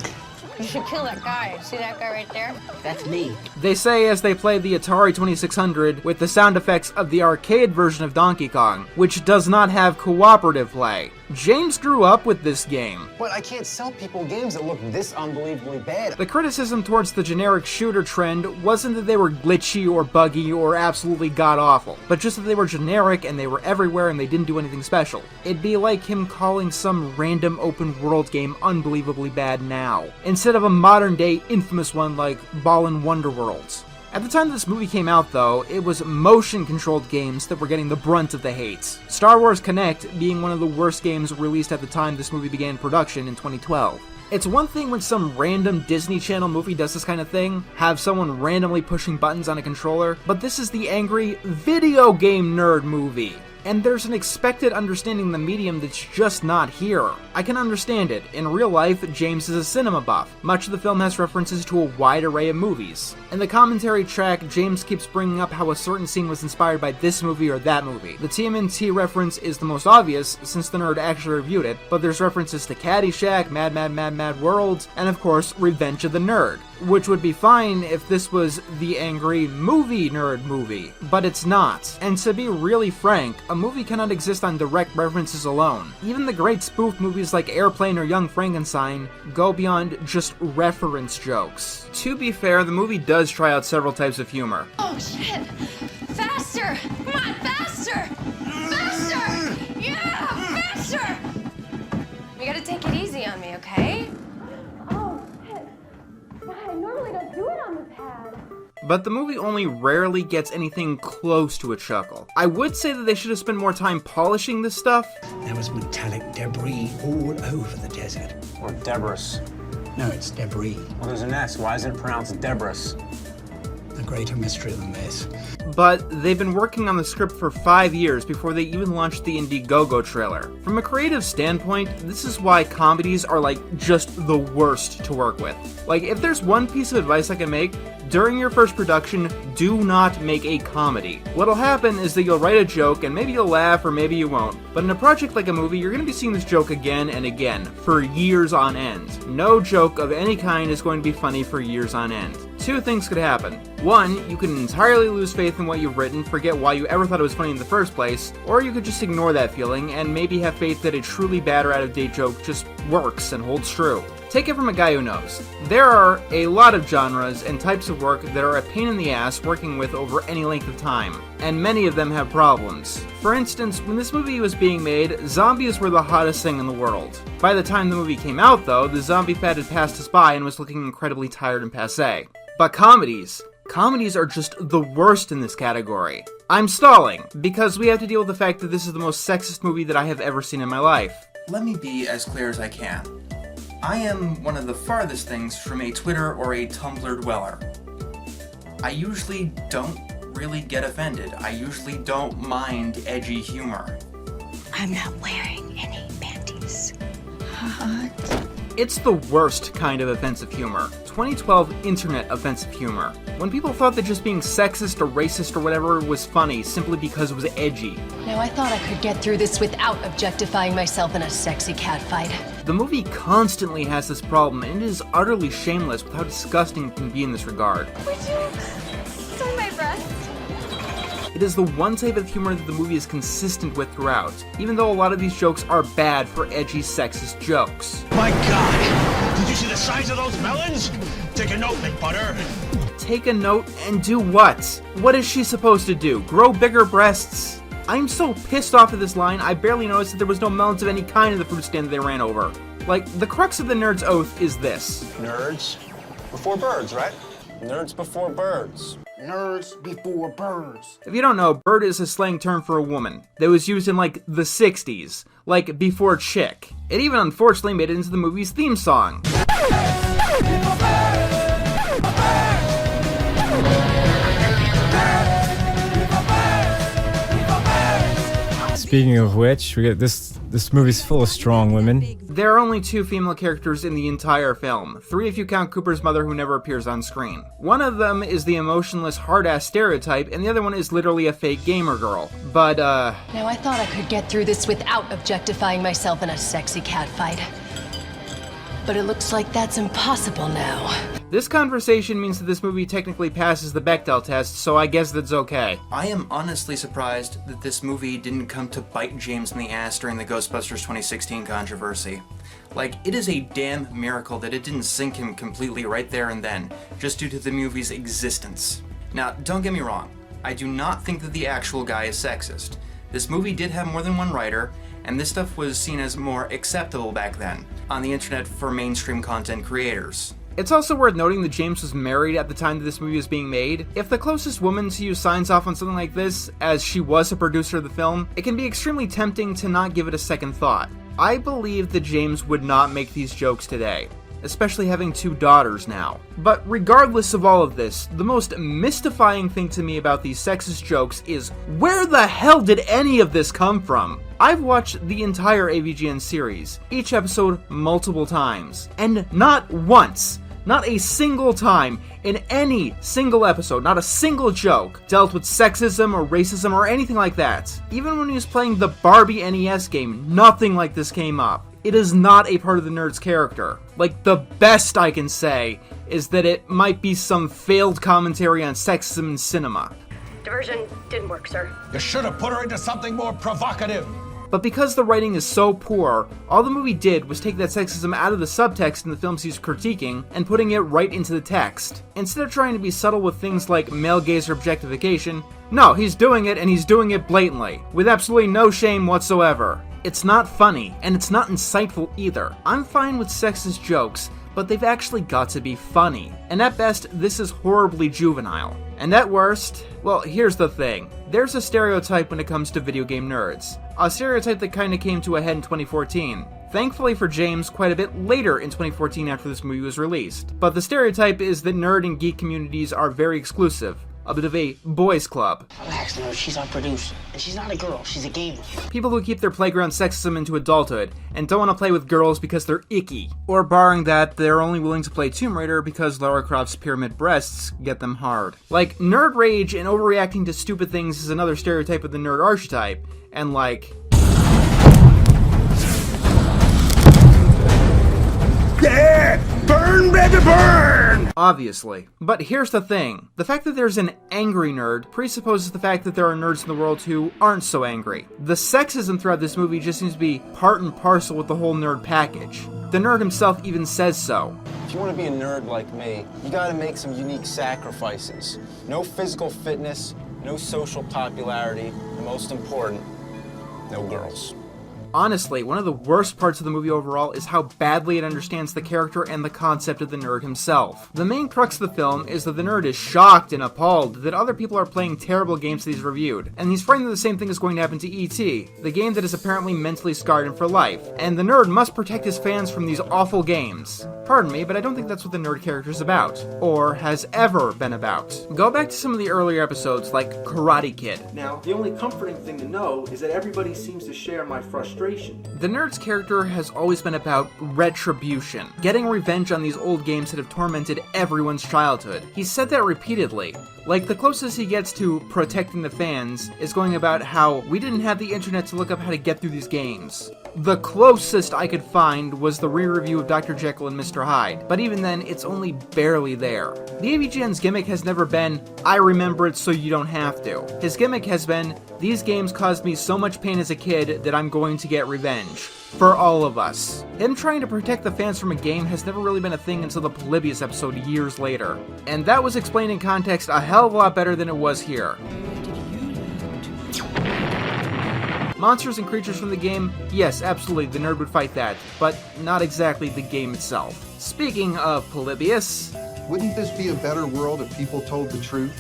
You should kill that guy. See that guy right there? That's me. They say as they play the Atari 2600 with the sound effects of the arcade version of Donkey Kong, which does not have cooperative play. James grew up with this game. But I can't sell people games that look this unbelievably bad. The criticism towards the generic shooter trend wasn't that they were glitchy or buggy or absolutely god-awful, but just that they were generic and they were everywhere and they didn't do anything special. It'd be like him calling some random open-world game unbelievably bad now, instead of a modern-day infamous one like Ball and Wonder Worlds. At the time this movie came out, though, it was motion-controlled games that were getting the brunt of the hates. Star Wars Kinect being one of the worst games released at the time this movie began production in 2012. It's one thing when some random Disney Channel movie does this kind of thing, have someone randomly pushing buttons on a controller, but this is the angry video game nerd movie. And there's an expected understanding of the medium that's just not here. I can understand it. In real life, James is a cinema buff. Much of the film has references to a wide array of movies. In the commentary track, James keeps bringing up how a certain scene was inspired by this movie or that movie. The TMNT reference is the most obvious, since the nerd actually reviewed it, but there's references to Caddyshack, Mad Mad Mad Mad World, and of course, Revenge of the Nerd. Which would be fine if this was the angry movie nerd movie, but it's not. And to be really frank, a movie cannot exist on direct references alone. Even the great spoof movies like Airplane or Young Frankenstein go beyond just reference jokes. To be fair, the movie does try out several types of humor. Oh shit! Faster! Come on, faster! Faster! Yeah, faster! You gotta take it easy on me, okay? Oh shit! I normally don't do it on the pad. But the movie only rarely gets anything close to a chuckle. I would say that they should have spent more time polishing this stuff. There was metallic debris all over the desert. Or debris. No, it's debris. Well, there's an S. Why isn't it pronounced debris? A greater mystery than this. But they've been working on the script for 5 years before they even launched the Indiegogo trailer. From a creative standpoint, this is why comedies are like just the worst to work with. Like, if there's one piece of advice I can make, during your first production, do not make a comedy. What'll happen is that you'll write a joke and maybe you'll laugh or maybe you won't. But in a project like a movie, you're going to be seeing this joke again and again, for years on end. No joke of any kind is going to be funny for years on end. Two things could happen. One, you could entirely lose faith in what you've written, forget why you ever thought it was funny in the first place, or you could just ignore that feeling and maybe have faith that a truly bad or out-of-date joke just works and holds true. Take it from a guy who knows. There are a lot of genres and types of work that are a pain in the ass working with over any length of time, and many of them have problems. For instance, when this movie was being made, zombies were the hottest thing in the world. By the time the movie came out, though, the zombie fad had passed us by and was looking incredibly tired and passé. But comedies are just the worst in this category. I'm stalling, because we have to deal with the fact that this is the most sexist movie that I have ever seen in my life. Let me be as clear as I can. I am one of the farthest things from a Twitter or a Tumblr dweller. I usually don't really get offended. I usually don't mind edgy humor. I'm not wearing any panties. It's the worst kind of offensive humor. 2012 internet offensive humor. When people thought that just being sexist or racist or whatever was funny simply because it was edgy. Now I thought I could get through this without objectifying myself in a sexy catfight. The movie constantly has this problem, and it is utterly shameless with how disgusting it can be in this regard. Would you sign my breast? It is the one type of humor that the movie is consistent with throughout, even though a lot of these jokes are bad for edgy, sexist jokes. My God! Did you see the size of those melons? Take a note, McButter. Take a note and do what? What is she supposed to do? Grow bigger breasts? I'm so pissed off at this line, I barely noticed that there was no melons of any kind in the fruit stand that they ran over. Like, the crux of the nerd's oath is this. Nerds before birds, right? Nerds before birds. Nerds before birds. If you don't know, bird is a slang term for a woman that was used in, like, the 60s, like, before chick. It even unfortunately made it into the movie's theme song. Speaking of which, we get this movie's full of strong women. There are only 2 female characters in the entire film, 3 if you count Cooper's mother, who never appears on screen. One of them is the emotionless hard-ass stereotype, and the other one is literally a fake gamer girl. But, Now I thought I could get through this without objectifying myself in a sexy catfight. But it looks like that's impossible now. This conversation means that this movie technically passes the Bechdel test, so I guess that's okay. I am honestly surprised that this movie didn't come to bite James in the ass during the Ghostbusters 2016 controversy. Like, it is a damn miracle that it didn't sink him completely right there and then, just due to the movie's existence. Now, don't get me wrong, I do not think that the actual guy is sexist. This movie did have more than one writer, and this stuff was seen as more acceptable back then, on the internet for mainstream content creators. It's also worth noting that James was married at the time that this movie was being made. If the closest woman to you signs off on something like this, as she was a producer of the film, it can be extremely tempting to not give it a second thought. I believe that James would not make these jokes today, especially having 2 daughters now. But regardless of all of this, the most mystifying thing to me about these sexist jokes is, where the hell did any of this come from? I've watched the entire AVGN series, each episode multiple times, and not once, not a single time, in any single episode, not a single joke, dealt with sexism or racism or anything like that. Even when he was playing the Barbie NES game, nothing like this came up. It is not a part of the nerd's character. Like, the best I can say is that it might be some failed commentary on sexism in cinema. Diversion didn't work, sir. You should have put her into something more provocative. But because the writing is so poor, all the movie did was take that sexism out of the subtext in the films he's critiquing and putting it right into the text. Instead of trying to be subtle with things like male gaze or objectification, no, he's doing it and he's doing it blatantly, with absolutely no shame whatsoever. It's not funny, and it's not insightful either. I'm fine with sexist jokes, but they've actually got to be funny. And at best, this is horribly juvenile. And at worst, well, here's the thing. There's a stereotype when it comes to video game nerds. A stereotype that kinda came to a head in 2014. Thankfully for James, quite a bit later in 2014 after this movie was released. But the stereotype is that nerd and geek communities are very exclusive. A bit of a boys' club. Relax, nerd. She's our producer. And she's not a girl. She's a gamer. People who keep their playground sexism into adulthood and don't want to play with girls because they're icky. Or barring that, they're only willing to play Tomb Raider because Lara Croft's pyramid breasts get them hard. Like, nerd rage and overreacting to stupid things is another stereotype of the nerd archetype. And like... Yeah! Burn, baby, burn! Obviously. But here's the thing. The fact that there's an angry nerd presupposes the fact that there are nerds in the world who aren't so angry. The sexism throughout this movie just seems to be part and parcel with the whole nerd package. The nerd himself even says so. If you want to be a nerd like me, you gotta make some unique sacrifices. No physical fitness, no social popularity, and most important, no girls. Honestly, one of the worst parts of the movie overall is how badly it understands the character and the concept of the nerd himself. The main crux of the film is that the nerd is shocked and appalled that other people are playing terrible games that he's reviewed, and he's frightened that the same thing is going to happen to E.T., the game that is apparently mentally scarred him for life, and the nerd must protect his fans from these awful games. Pardon me, but I don't think that's what the nerd character is about, or has ever been about. Go back to some of the earlier episodes, like Karate Kid. Now, the only comforting thing to know is that everybody seems to share my frustration. The nerd's character has always been about retribution, getting revenge on these old games that have tormented everyone's childhood. He's said that repeatedly. Like, the closest he gets to protecting the fans is going about how we didn't have the internet to look up how to get through these games. The closest I could find was the re-review of Dr. Jekyll and Mr. Hyde, but even then, it's only barely there. The AVGN's gimmick has never been, I remember it so you don't have to. His gimmick has been, these games caused me so much pain as a kid that I'm going to get revenge. For all of us. Him trying to protect the fans from a game has never really been a thing until the Polybius episode years later. And that was explained in context a hell of a lot better than it was here. Monsters and creatures from the game, yes, absolutely, the nerd would fight that, but not exactly the game itself. Speaking of Polybius... Wouldn't this be a better world if people told the truth?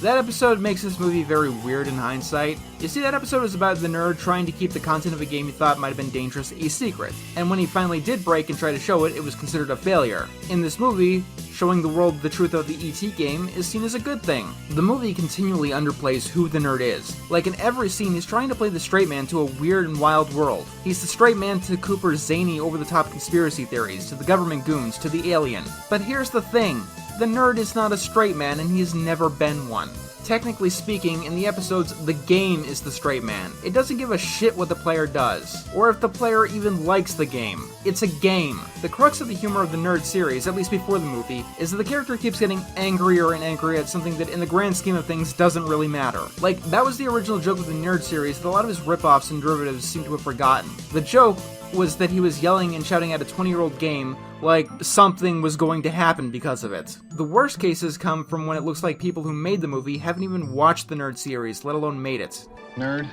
That episode makes this movie very weird in hindsight. You see, that episode was about the nerd trying to keep the content of a game he thought might have been dangerous a secret, and when he finally did break and try to show it, it was considered a failure. In this movie, showing the world the truth of the ET game is seen as a good thing. The movie continually underplays who the nerd is. Like in every scene, he's trying to play the straight man to a weird and wild world. He's the straight man to Cooper's zany, over-the-top conspiracy theories, to the government goons, to the alien. But here's the thing. The nerd is not a straight man, and he's never been one. Technically speaking, in the episodes, the game is the straight man. It doesn't give a shit what the player does, or if the player even likes the game. It's a game. The crux of the humor of the Nerd series, at least before the movie, is that the character keeps getting angrier and angrier at something that in the grand scheme of things doesn't really matter. Like, that was the original joke of the Nerd series that a lot of his ripoffs and derivatives seem to have forgotten. The joke was that he was yelling and shouting at a 20-year-old game like something was going to happen because of it. The worst cases come from when it looks like people who made the movie haven't even watched the Nerd series, let alone made it. Nerd,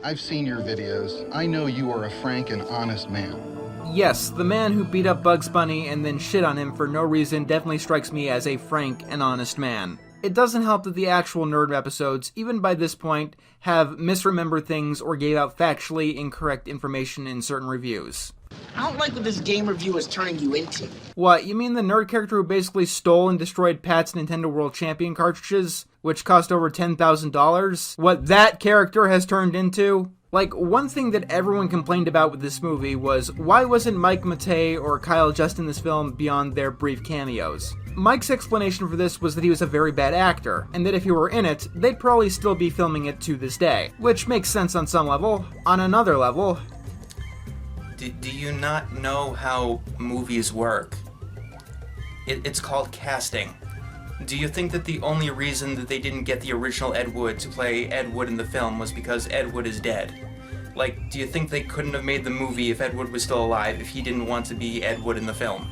I've seen your videos. I know you are a frank and honest man. Yes, the man who beat up Bugs Bunny and then shit on him for no reason definitely strikes me as a frank and honest man. It doesn't help that the actual Nerd episodes, even by this point, have misremembered things or gave out factually incorrect information in certain reviews. I don't like what this game review is turning you into. What, you mean the nerd character who basically stole and destroyed Pat's Nintendo World Champion cartridges, which cost over $10,000? What that character has turned into? Like, one thing that everyone complained about with this movie was, why wasn't Mike Matei or Kyle Just in this film beyond their brief cameos? Mike's explanation for this was that he was a very bad actor, and that if he were in it, they'd probably still be filming it to this day. Which makes sense on some level. On another level... Do you not know how movies work? It's called casting. Do you think that the only reason that they didn't get the original Ed Wood to play Ed Wood in the film was because Ed Wood is dead? Like, do you think they couldn't have made the movie if Ed Wood was still alive if he didn't want to be Ed Wood in the film?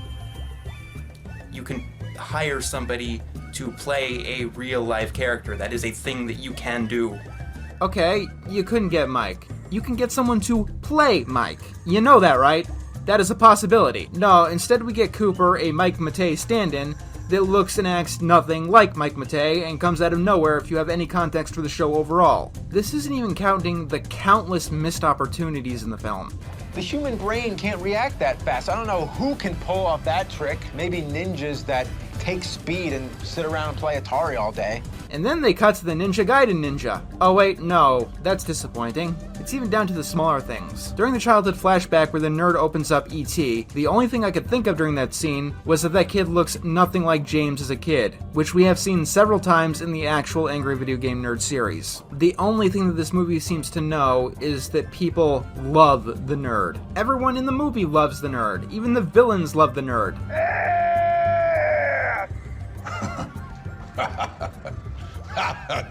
You can hire somebody to play a real live character. That is a thing that you can do. Okay, you couldn't get Mike. You can get someone to play Mike. You know that, right? That is a possibility. No, instead we get Cooper, a Mike Matei stand-in, that looks and acts nothing like Mike Matei and comes out of nowhere if you have any context for the show overall. This isn't even counting the countless missed opportunities in the film. The human brain can't react that fast. I don't know who can pull off that trick. Maybe ninjas that take speed and sit around and play Atari all day. And then they cut to the Ninja Gaiden ninja. Oh wait, no, that's disappointing. It's even down to the smaller things. During the childhood flashback where the nerd opens up E.T., the only thing I could think of during that scene was that kid looks nothing like James as a kid, which we have seen several times in the actual Angry Video Game Nerd series. The only thing that this movie seems to know is that people love the nerd. Everyone in the movie loves the nerd. Even the villains love the nerd.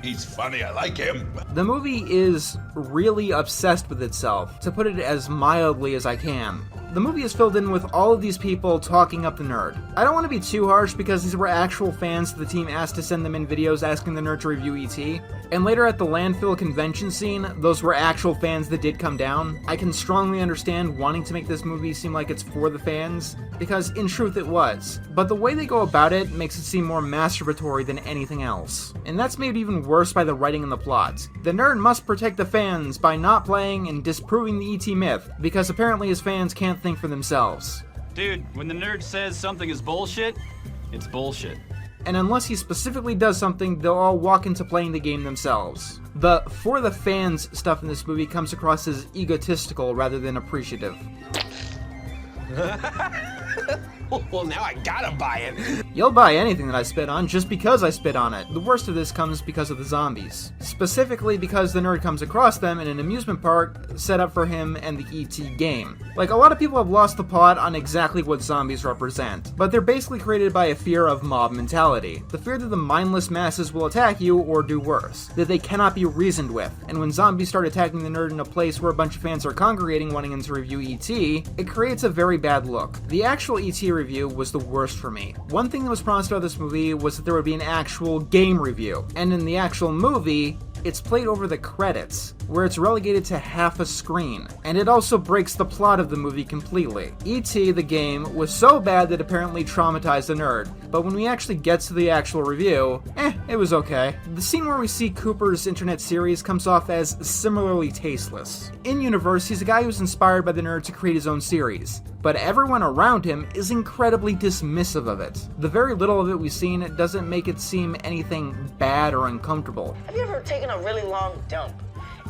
He's funny, I like him. The movie is really obsessed with itself, to put it as mildly as I can. The movie is filled in with all of these people talking up the nerd. I don't want to be too harsh because these were actual fans the team asked to send them in videos asking the nerd to review E.T. And later at the landfill convention scene, those were actual fans that did come down. I can strongly understand wanting to make this movie seem like it's for the fans, because in truth it was. But the way they go about it makes it seem more masturbatory than anything else. And that's made even worse by the writing and the plot. The nerd must protect the fans by not playing and disproving the E.T. myth, because apparently his fans can't think for themselves. Dude, when the nerd says something is bullshit, it's bullshit. And unless he specifically does something, they'll all walk into playing the game themselves. The for the fans stuff in this movie comes across as egotistical rather than appreciative. Well, now I gotta buy it. You'll buy anything that I spit on just because I spit on it. The worst of this comes because of the zombies. Specifically because the nerd comes across them in an amusement park set up for him and the E.T. game. Like, a lot of people have lost the plot on exactly what zombies represent, but they're basically created by a fear of mob mentality. The fear that the mindless masses will attack you or do worse, that they cannot be reasoned with. And when zombies start attacking the nerd in a place where a bunch of fans are congregating wanting him to review E.T., it creates a very bad look. The actual E.T. review was the worst for me. One thing that was promised about this movie was that there would be an actual game review, and in the actual movie, it's played over the credits, where it's relegated to half a screen, and it also breaks the plot of the movie completely. E.T. the game was so bad that it apparently traumatized the nerd, but when we actually get to the actual review, it was okay. The scene where we see Cooper's internet series comes off as similarly tasteless. In-universe, he's a guy who's inspired by the nerd to create his own series, but everyone around him is incredibly dismissive of it. The very little of it we've seen doesn't make it seem anything bad or uncomfortable. Have you ever taken a really long dump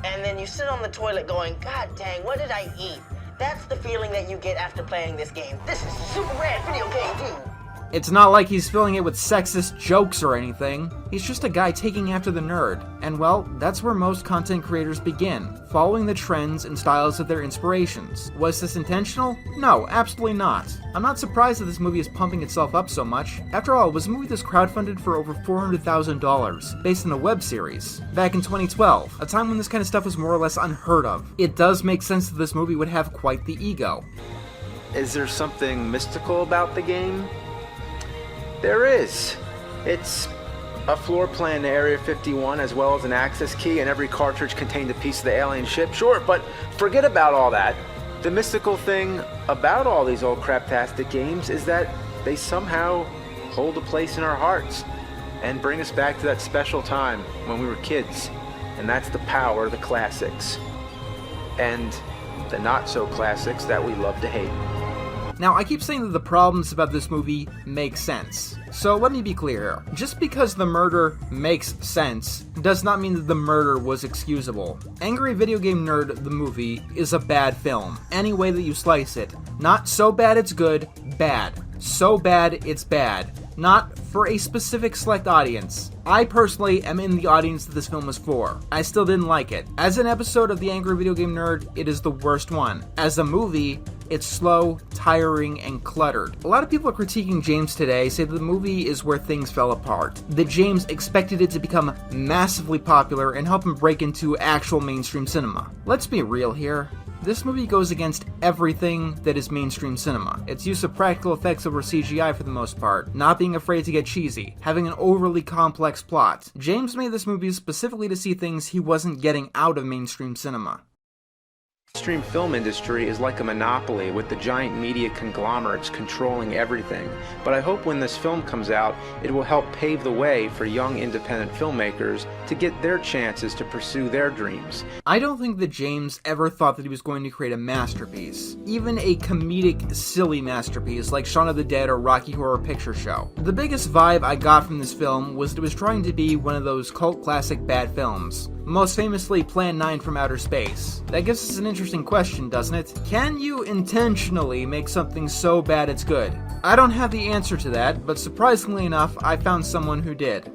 and then you sit on the toilet going, God dang, what did I eat? That's the feeling that you get after playing this game. This is a super rad video game, dude. It's not like he's filling it with sexist jokes or anything. He's just a guy taking after the nerd. And well, that's where most content creators begin, following the trends and styles of their inspirations. Was this intentional? No, absolutely not. I'm not surprised that this movie is pumping itself up so much. After all, it was a movie that's crowdfunded for over $400,000, based on a web series, back in 2012, a time when this kind of stuff was more or less unheard of. It does make sense that this movie would have quite the ego. Is there something mystical about the game? There is. It's a floor plan to Area 51 as well as an access key, and every cartridge contained a piece of the alien ship. Sure, but forget about all that. The mystical thing about all these old craptastic games is that they somehow hold a place in our hearts and bring us back to that special time when we were kids. And that's the power of the classics. And the not-so-classics that we love to hate. Now, I keep saying that the problems about this movie make sense. So let me be clear here. Just because the murder makes sense does not mean that the murder was excusable. Angry Video Game Nerd, the movie, is a bad film. Any way that you slice it. Not so bad it's good, bad. So bad it's bad. Not for a specific select audience. I personally am in the audience that this film was for. I still didn't like it. As an episode of the Angry Video Game Nerd, it is the worst one. As a movie, it's slow, tiring, and cluttered. A lot of people critiquing James today say that the movie is where things fell apart. That James expected it to become massively popular and help him break into actual mainstream cinema. Let's be real here. This movie goes against everything that is mainstream cinema. Its use of practical effects over CGI for the most part, not being afraid to get cheesy, having an overly complex plot. James made this movie specifically to see things he wasn't getting out of mainstream cinema. The mainstream film industry is like a monopoly with the giant media conglomerates controlling everything. But I hope when this film comes out, it will help pave the way for young independent filmmakers to get their chances to pursue their dreams. I don't think that James ever thought that he was going to create a masterpiece. Even a comedic, silly masterpiece like Shaun of the Dead or Rocky Horror Picture Show. The biggest vibe I got from this film was that it was trying to be one of those cult classic bad films. Most famously, Plan 9 from Outer Space. That gives us an interesting question, doesn't it? Can you intentionally make something so bad it's good? I don't have the answer to that, but surprisingly enough, I found someone who did.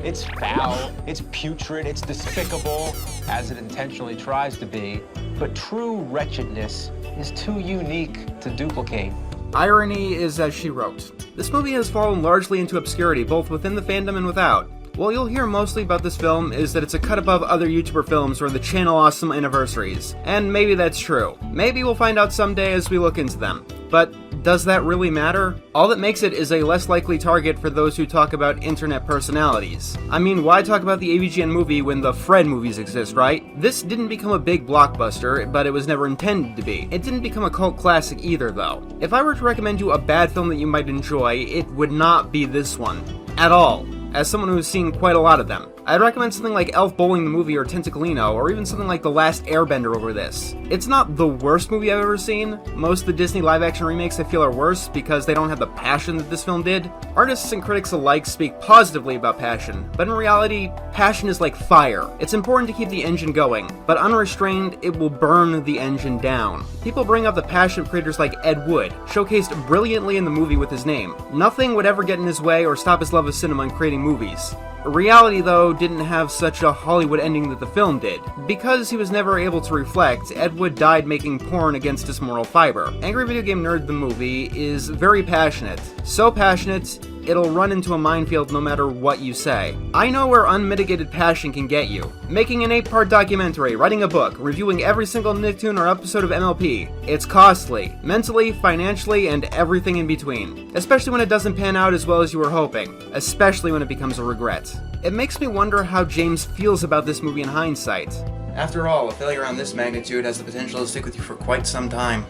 It's foul, it's putrid, it's despicable, as it intentionally tries to be, but true wretchedness is too unique to duplicate. Irony is as she wrote. This movie has fallen largely into obscurity, both within the fandom and without. What you'll hear mostly about this film is that it's a cut above other YouTuber films or the channel awesome anniversaries. And maybe that's true. Maybe we'll find out someday as we look into them. But does that really matter? All that makes it is a less likely target for those who talk about internet personalities. I mean, why talk about the AVGN movie when the Fred movies exist, right? This didn't become a big blockbuster, but it was never intended to be. It didn't become a cult classic either, though. If I were to recommend you a bad film that you might enjoy, it would not be this one. At all. As someone who's seen quite a lot of them. I'd recommend something like Elf Bowling the Movie or Tentacolino, or even something like The Last Airbender over this. It's not the worst movie I've ever seen. Most of the Disney live-action remakes I feel are worse because they don't have the passion that this film did. Artists and critics alike speak positively about passion, but in reality, passion is like fire. It's important to keep the engine going, but unrestrained, it will burn the engine down. People bring up the passion of creators like Ed Wood, showcased brilliantly in the movie with his name. Nothing would ever get in his way or stop his love of cinema and creating movies. Reality, though, didn't have such a Hollywood ending that the film did. Because he was never able to reflect, Ed Wood died making porn against his moral fiber. Angry Video Game Nerd the movie is very passionate. So passionate, it'll run into a minefield no matter what you say. I know where unmitigated passion can get you. Making an 8-part documentary, writing a book, reviewing every single Nicktoon or episode of MLP. It's costly. Mentally, financially, and everything in between. Especially when it doesn't pan out as well as you were hoping. Especially when it becomes a regret. It makes me wonder how James feels about this movie in hindsight. After all, a failure on this magnitude has the potential to stick with you for quite some time.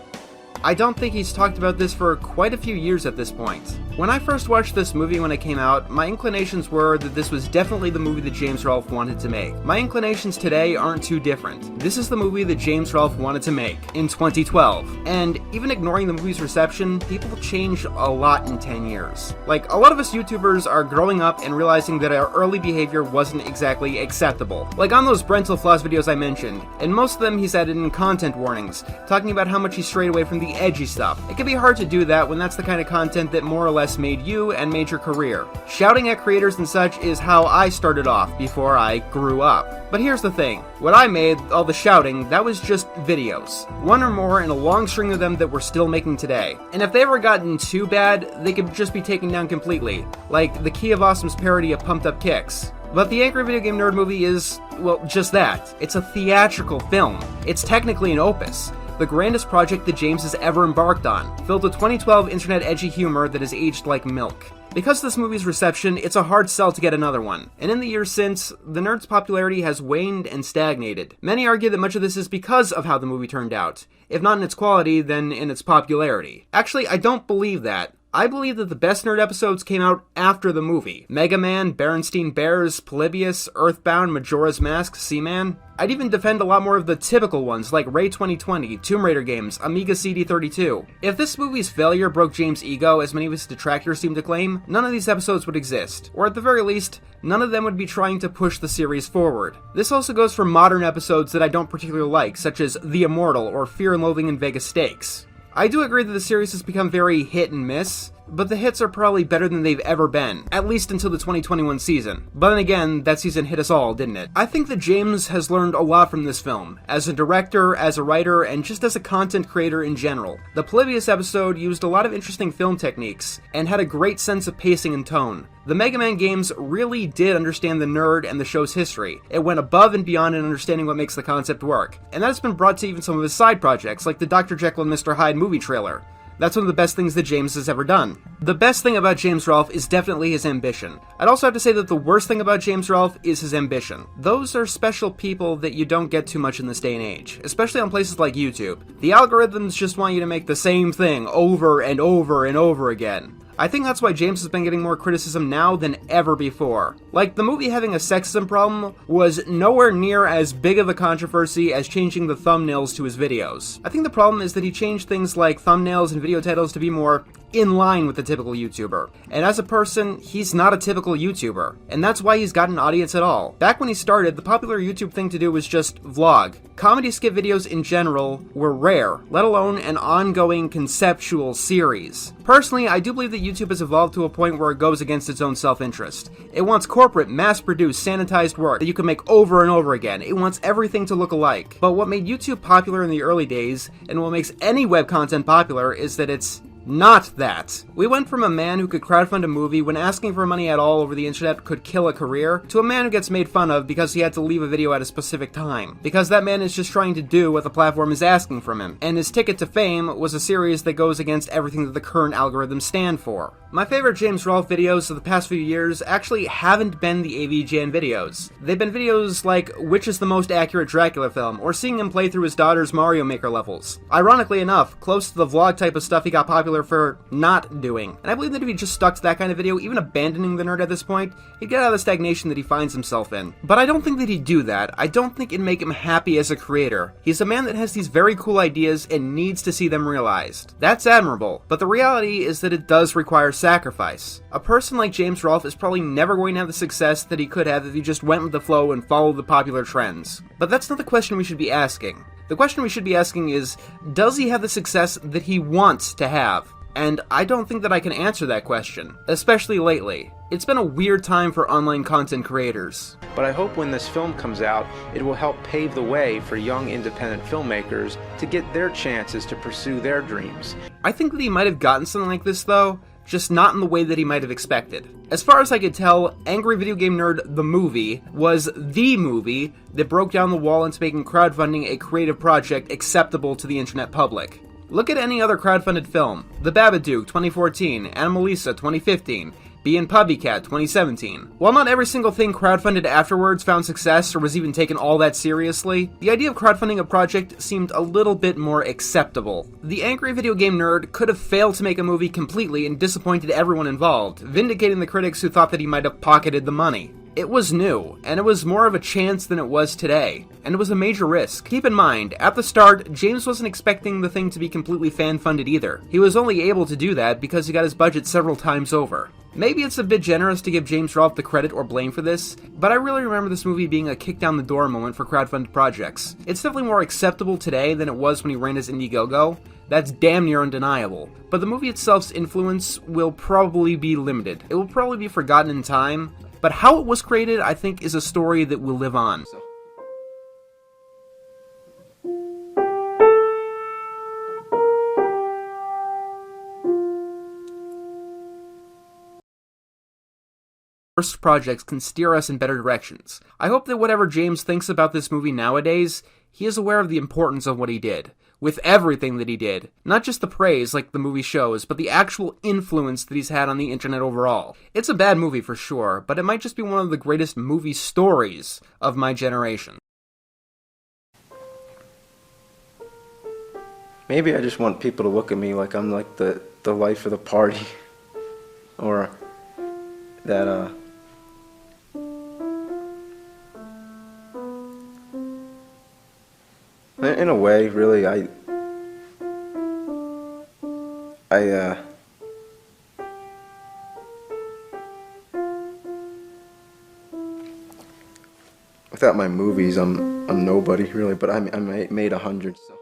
I don't think he's talked about this for quite a few years at this point. When I first watched this movie when it came out, my inclinations were that this was definitely the movie that James Rolfe wanted to make. My inclinations today aren't too different. This is the movie that James Rolfe wanted to make in 2012. And even ignoring the movie's reception, people change a lot in 10 years. Like, a lot of us YouTubers are growing up and realizing that our early behavior wasn't exactly acceptable. Like on those parental flaws videos I mentioned, and most of them he's added in content warnings, talking about how much he strayed away from the edgy stuff. It can be hard to do that when that's the kind of content that more or less made you and made your career. Shouting at creators and such is how I started off before I grew up. But here's the thing, what I made, all the shouting, that was just videos. One or more in a long string of them that we're still making today. And if they ever gotten too bad, they could just be taken down completely, like the Key of Awesome's parody of Pumped Up Kicks. But the Angry Video Game Nerd movie is, well, just that. It's a theatrical film. It's technically an opus. The grandest project that James has ever embarked on, filled with 2012 internet edgy humor that has aged like milk. Because of this movie's reception, it's a hard sell to get another one, and in the years since, the nerd's popularity has waned and stagnated. Many argue that much of this is because of how the movie turned out, if not in its quality, then in its popularity. Actually, I don't believe that. I believe that the best nerd episodes came out after the movie. Mega Man, Berenstein Bears, Polybius, Earthbound, Majora's Mask, Seaman. I'd even defend a lot more of the typical ones like Ray 2020, Tomb Raider games, Amiga CD32. If this movie's failure broke James' ego, as many of his detractors seem to claim, none of these episodes would exist. Or at the very least, none of them would be trying to push the series forward. This also goes for modern episodes that I don't particularly like, such as The Immortal or Fear and Loathing in Vegas Stakes. I do agree that the series has become very hit and miss, but the hits are probably better than they've ever been, at least until the 2021 season. But then again, that season hit us all, didn't it? I think that James has learned a lot from this film, as a director, as a writer, and just as a content creator in general. The Polybius episode used a lot of interesting film techniques, and had a great sense of pacing and tone. The Mega Man games really did understand the nerd and the show's history. It went above and beyond in understanding what makes the concept work, and that has been brought to even some of his side projects, like the Dr. Jekyll and Mr. Hyde movie trailer. That's one of the best things that James has ever done. The best thing about James Rolfe is definitely his ambition. I'd also have to say that the worst thing about James Rolfe is his ambition. Those are special people that you don't get too much in this day and age, especially on places like YouTube. The algorithms just want you to make the same thing over and over and over again. I think that's why James has been getting more criticism now than ever before. Like, the movie having a sexism problem was nowhere near as big of a controversy as changing the thumbnails to his videos. I think the problem is that he changed things like thumbnails and video titles to be more in line with the typical YouTuber. And as a person, he's not a typical YouTuber. And that's why he's got an audience at all. Back when he started, the popular YouTube thing to do was just vlog. Comedy skit videos in general were rare, let alone an ongoing conceptual series. Personally, I do believe that YouTube has evolved to a point where it goes against its own self-interest. It wants corporate, mass-produced, sanitized work that you can make over and over again. It wants everything to look alike. But what made YouTube popular in the early days, and what makes any web content popular, is that it's not that. We went from a man who could crowdfund a movie when asking for money at all over the internet could kill a career, to a man who gets made fun of because he had to leave a video at a specific time. Because that man is just trying to do what the platform is asking from him, and his ticket to fame was a series that goes against everything that the current algorithms stand for. My favorite James Rolfe videos of the past few years actually haven't been the AVGN videos. They've been videos like which is the most accurate Dracula film, or seeing him play through his daughter's Mario Maker levels. Ironically enough, close to the vlog type of stuff he got popular popular for not doing. And I believe that if he just stuck to that kind of video, even abandoning the nerd at this point, he'd get out of the stagnation that he finds himself in. But I don't think that he'd do that. I don't think it'd make him happy as a creator. He's a man that has these very cool ideas and needs to see them realized. That's admirable, but the reality is that it does require sacrifice. A person like James Rolfe is probably never going to have the success that he could have if he just went with the flow and followed the popular trends. But that's not the question we should be asking. The question we should be asking is, does he have the success that he wants to have? And I don't think that I can answer that question, especially lately. It's been a weird time for online content creators. But I hope when this film comes out, it will help pave the way for young independent filmmakers to get their chances to pursue their dreams. I think that he might have gotten something like this though, just not in the way that he might have expected. As far as I could tell, Angry Video Game Nerd the movie was the movie that broke down the wall into making crowdfunding a creative project acceptable to the internet public. Look at any other crowdfunded film. The Babadook 2014, Anomalisa 2015, Bee and Puppycat 2017. While not every single thing crowdfunded afterwards found success or was even taken all that seriously, the idea of crowdfunding a project seemed a little bit more acceptable. The Angry Video Game Nerd could have failed to make a movie completely and disappointed everyone involved, vindicating the critics who thought that he might have pocketed the money. It was new, and it was more of a chance than it was today, and it was a major risk. Keep in mind, at the start, James wasn't expecting the thing to be completely fan-funded either. He was only able to do that because he got his budget several times over. Maybe it's a bit generous to give James Rolfe the credit or blame for this, but I really remember this movie being a kick-down-the-door moment for crowdfunded projects. It's definitely more acceptable today than it was when he ran his Indiegogo. That's damn near undeniable. But the movie itself's influence will probably be limited. It will probably be forgotten in time, but how it was created, I think, is a story that will live on. First projects can steer us in better directions. I hope that whatever James thinks about this movie nowadays, he is aware of the importance of what he did. With everything that he did. Not just the praise like the movie shows, but the actual influence that he's had on the internet overall. It's a bad movie for sure, but it might just be one of the greatest movie stories of my generation. Maybe I just want people to look at me like I'm like the life of the party. Or that, in a way, really, without my movies, I'm nobody really, but I made 100. So.